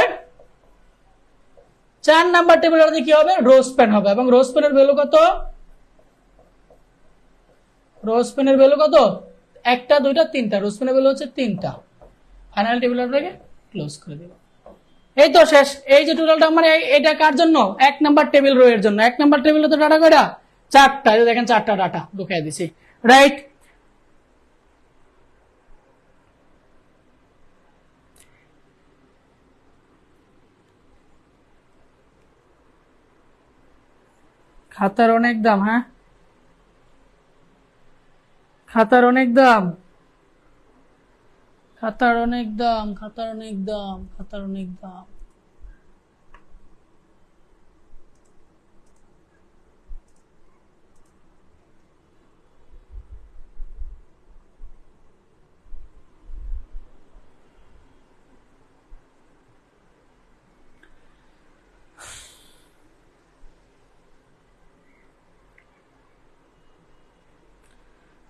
4 নাম্বার টেবিল ডাটাতে কি হবে? রোজ পেন হবে, এবং রোজ পেনের ভ্যালু কত? রোজ পেনের ভ্যালু কত? একটা, দুইটা, তিনটা। রোজ পেনের ভ্যালু হচ্ছে তিনটা। ফাইনাল টেবিল ডাটাকে ক্লোজ করে দেব। এই তো শেষ। এই যে টোটালটা মানে এটা কার জন্য? 1 নাম্বার টেবিল রো এর জন্য। 1 নাম্বার টেবিল তো ডাটা কয়টা? চারটা। এই দেখেন চারটা ডাটা ঢুকাই দিছি। রাইট, খাতার অনেক দাম। হ্যাঁ, খাতার অনেক দাম, খাতার অনেক দাম, খাতার অনেক দাম, খাতার অনেক দাম।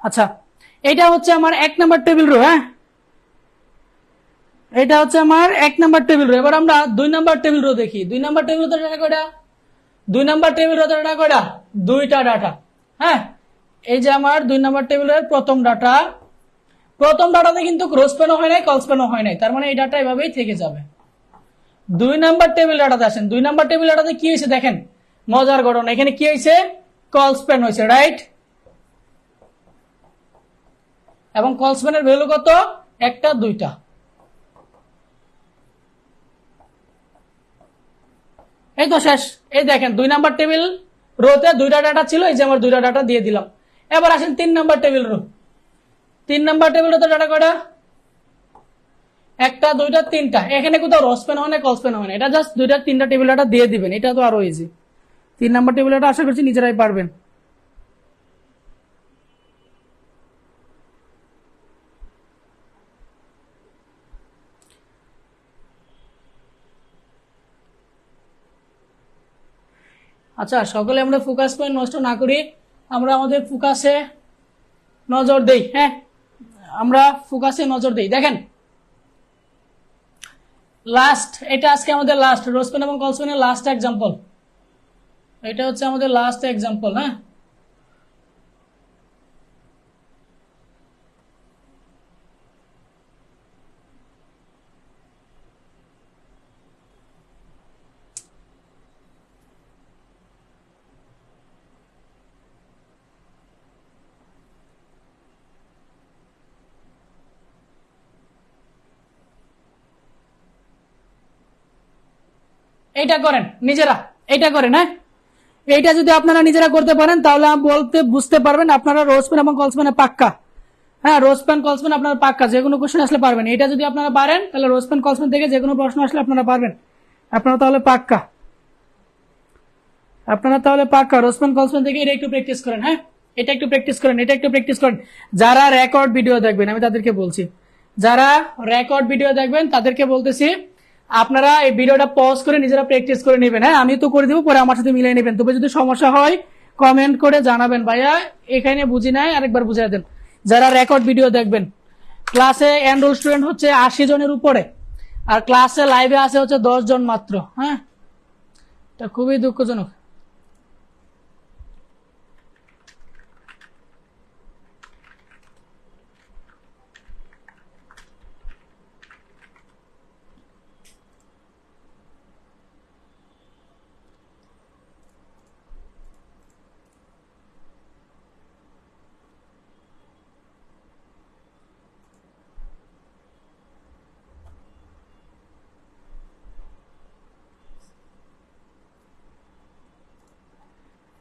আচ্ছা, এটা হচ্ছে আমার 1 নাম্বার টেবিল রো। হ্যাঁ, এটা হচ্ছে আমার 1 নাম্বার টেবিল রো। এবার আমরা 2 নাম্বার টেবিল রো দেখি। 2 নাম্বার টেবিল রোতে ডাটা কয়টা? 2 নাম্বার টেবিল রোতে ডাটা কয়টা? 2টা ডাটা। হ্যাঁ, এই যে আমার 2 নাম্বার টেবিলের প্রথম ডাটা। প্রথম ডাটাতে কিন্তু ক্রস পেনও হয় নাই, কলস পেনও হয় নাই, তার মানে এই ডাটা এভাবেই থেকে যাবে। 2 নাম্বার টেবিল ডাটাতে আসেন। 2 নাম্বার টেবিল ডাটাতে কি হয়েছে দেখেন, মজার ঘটনা। এখানে কি হয়েছে? কলস পেন হয়েছে, রাইট? এবং কলস পেনের ভ্যালু কত? 1টা 2টা। এই তো শেষ। এই দেখেন 2 নাম্বার টেবিল রোতে 2টা ডাটা ছিল, এই যে আমার 2টা ডাটা দিয়ে দিলাম। এবার আসেন 3 number table row. 3 number table রোতে ডাটা কয়টা? 1টা 2টা 3টা। এখানে কোথাও রস পেন হয় না, কলস পেন হয় না, এটা জাস্ট 2টা 3টা টেবিল ডাটা দিয়ে দিবেন, এটা তো আরো ইজি। 3 নাম্বার টেবিল ডাটা আশা করছি নিজেরাই পারবেন। আচ্ছা, সকলে আমরা ফোকাস পয়েন্ট নষ্ট না করি, আমরা আমাদের ফোকাসে নজর দেই। হ্যাঁ, আমরা ফোকাসে নজর দেই। দেখেন লাস্ট, এটা আজকে আমাদের লাস্ট রোজ পেন এবং কলস পেনের লাস্ট এক্সাম্পল। এটা হচ্ছে আমাদের লাস্ট এক্সাম্পল। হ্যাঁ, এইটা করেন নিজেরা, এইটা করেন। হ্যাঁ, এইটা যদি আপনারা নিজেরা করতে পারেন তাহলে বলতে বুঝতে পারবেন আপনারা রোজ পেন এবং কলস পেনে পাক্কা। হ্যাঁ, রোজ পেন কলস পেন আপনারা পাক্কা, যে কোনো কোশ্চেন আসলে পারবেন। এটা যদি আপনারা পারেন তাহলে রোজ পেন কলস পেন থেকে যে কোনো প্রশ্ন আসলে আপনারা পারবেন। আপনারা তাহলে পাক্কা, আপনারা তাহলে পাক্কা রোজ পেন কলস পেন থেকে এটা একটু প্র্যাকটিস করেন। হ্যাঁ, এটা একটু প্র্যাকটিস করেন, এটা একটু প্র্যাকটিস করেন। যারা রেকর্ড ভিডিও দেখবেন, আমি তাদেরকে বলছি, যারা রেকর্ড ভিডিও দেখবেন তাদেরকে বলতেছি আপনারা এই ভিডিওটা পজ করে নিজেরা প্র্যাকটিস করে নেবেন। হ্যাঁ, আমি তো করে দিব, পরে আমার সাথে মিলিয়ে নেবেন। তবে যদি সমস্যা হয় কমেন্ট করে জানাবেন, ভাইয়া এখানে বুঝি নাই, আরেকবার বুঝিয়ে দেন। যারা রেকর্ড ভিডিও দেখবেন, ক্লাসে এনরোল স্টুডেন্ট হচ্ছে 80 জনের উপরে, আর ক্লাসে লাইভে আছে হচ্ছে 10 জন মাত্র। হ্যাঁ, এটা খুবই দুঃখজনক।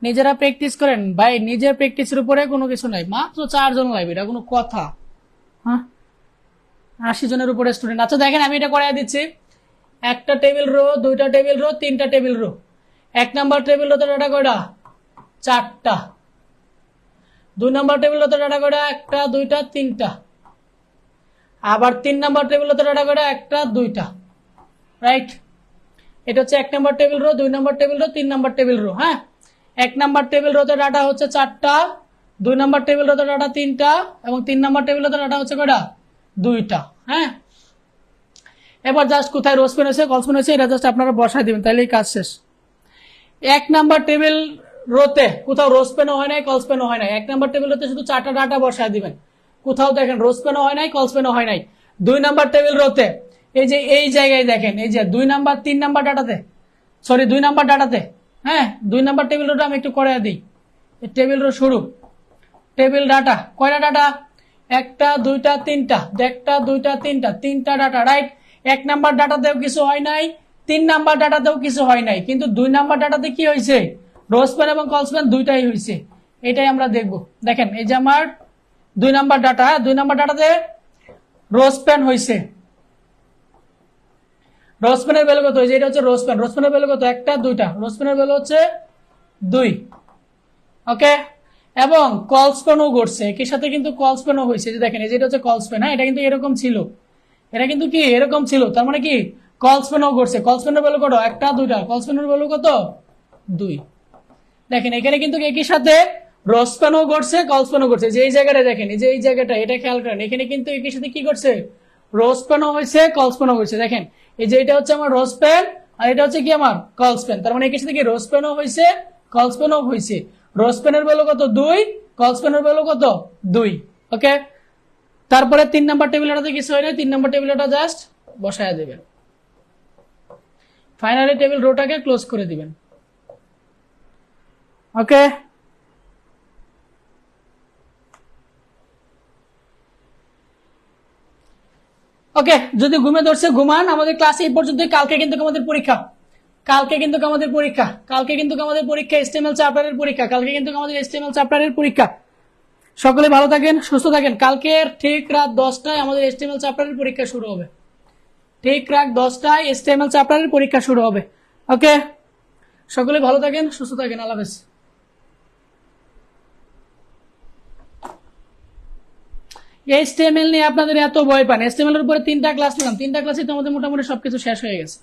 নিজেরা প্র্যাকটিস করেন ভাই, নিজের প্র্যাকটিসের উপরে কোনো কিছু নাই। মাত্র 4 জন লাইভ, এটা কোনো কথা? হ্যাঁ, 80 জনের উপরে স্টুডেন্ট। আচ্ছা দেখেন, আমি এটা করাই দিচ্ছি। একটা টেবিল রো, 2টা টেবিল রো, 3টা টেবিল রো। 1 নাম্বার টেবিল রোতে ডাটা কয়টা? 4টা। 2 নাম্বার টেবিল রোতে ডাটা কয়টা? 1টা 2টা 3টা। আবার 3 নাম্বার টেবিল রোতে ডাটা কয়টা? 1টা 2টা, রাইট? এটা হচ্ছে 1 number table rho, 2 number table row, 3 number table rho. হ্যাঁ, 1 নাম্বার টেবিল রোতে ডাটা হচ্ছে 4টা, 2 নাম্বার টেবিল রোতে ডাটা 3টা, এবং 3 নাম্বার টেবিল রোতে ডাটা হচ্ছে কয়টা? 2টা। হ্যাঁ, এবার জাস্ট কোথায় রোজ পেন হয়েছে, কলস পেন হয়েছে, এটা জাস্ট আপনারা বসাই দিবেন, তাহলেই কাজ শেষ। 1 নাম্বার টেবিল রোতে কোথাও রোজ পেনও হয় নাই, কলস পেনও হয় নাই। 1 নাম্বার টেবিল রোতে শুধু 4টা ডাটা বসাই দিবেন, কোথাও দেখেন রোজ পেনও হয় নাই, কলস পেনও হয় নাই। 2 নাম্বার টেবিল রোতে এই যে এই জায়গায় দেখেন, এই যে 2 নাম্বার 3 নাম্বার ডাটাতে, সরি 2 নাম্বার ডাটাতে, হ্যাঁ 2 নাম্বার টেবিল রোটা আমি একটু করে দিই। টেবিল রো শুরু, টেবিল ডাটা কয়টা ডাটা? 1টা 2টা 3টা, 1টা 2টা 3টা, 3টা ডাটা, রাইট? 1 নাম্বার ডাটাতেও কিছু হয় নাই, 3 নাম্বার ডাটাতেও কিছু হয় নাই, কিন্তু 2 নাম্বার ডাটাতে কি হয়েছে? রোজ পেন এবং কলস পেন দুইটাই হয়েছে। এটাই আমরা দেখব। দেখেন এই যে আমার 2 নাম্বার ডাটা, 2 নাম্বার ডাটাতে রো স্প্যান হয়েছে, রো স্প্যানের ভ্যালু কত, এটা হচ্ছে রো স্প্যান, রো স্প্যানের ভ্যালু কত, একটা দুইটা, রো স্প্যানের ভ্যালু হচ্ছে 2। ওকে, এবং কল স্প্যানও ঘটছে, একই সাথে কিন্তু কল স্প্যানও হয়েছে, যে দেখেন এই যে এটা হচ্ছে কল স্প্যান, হ্যাঁ এটা কিন্তু এরকম ছিল, এটা কিন্তু কি এরকম ছিল, তার মানে কি কল স্প্যানও ঘটছে, কল স্প্যানের ভ্যালু কত, একটা দুইটা, কল স্প্যানের ভ্যালু কত 2। দেখেন এখানে কিন্তু একই সাথে রো স্প্যানও ঘটছে, কল স্প্যানও ঘটছে, যে এই জায়গাটা দেখেন, এই যে এই জায়গাটা, এটা খেয়াল করেন, এখানে কিন্তু একই সাথে কি করছে, রো স্প্যানও হয়েছে, কল স্প্যানও হয়েছে। দেখেন এই যে এটা হচ্ছে আমার রো স্প্যান, আর এটা হচ্ছে কি আমার কল স্প্যান, তার মানে একই সাথে কি রো স্প্যানও হয়েছে, কল স্প্যানও হয়েছে। রো স্প্যানের ভ্যালু কত 2, কল স্প্যানের ভ্যালু কত 2। ওকে, তারপরে 3 নাম্বার টেবিলটাতে কিছু হয় না, 3 নাম্বার টেবিলটা জাস্ট বসায় দিবেন, ফাইনালি টেবিল রোটাকে ক্লোজ করে দিবেন। ওকে, ওকে, যদি ঘুমে ধরছে ঘুমান, আমাদের ক্লাস এই পর্যন্ত, কালকে কিন্তু আমাদের পরীক্ষা, কালকে কিন্তু আমাদের পরীক্ষা, কালকে কিন্তু আমাদের পরীক্ষা HTML চ্যাপ্টারের পরীক্ষা, কালকে কিন্তু আমাদের HTML চ্যাপ্টারের পরীক্ষা। সকলে ভালো থাকেন, সুস্থ থাকেন। কালকে ঠিক রাত 10টায় আমাদের HTML চ্যাপ্টারের পরীক্ষা শুরু হবে, ঠিক রাত 10টায় HTML চ্যাপ্টারের পরীক্ষা শুরু হবে। ওকে, সকলে ভালো থাকেন, সুস্থ থাকেন, আল্লাহ হাফেজ। HTML নিয়ে আপনাদের এত ভয় পান, HTML এর উপরে 3টা ক্লাস নিলাম, 3টা ক্লাসে তো আমাদের মোটামুটি সবকিছু শেষ হয়ে গেছে।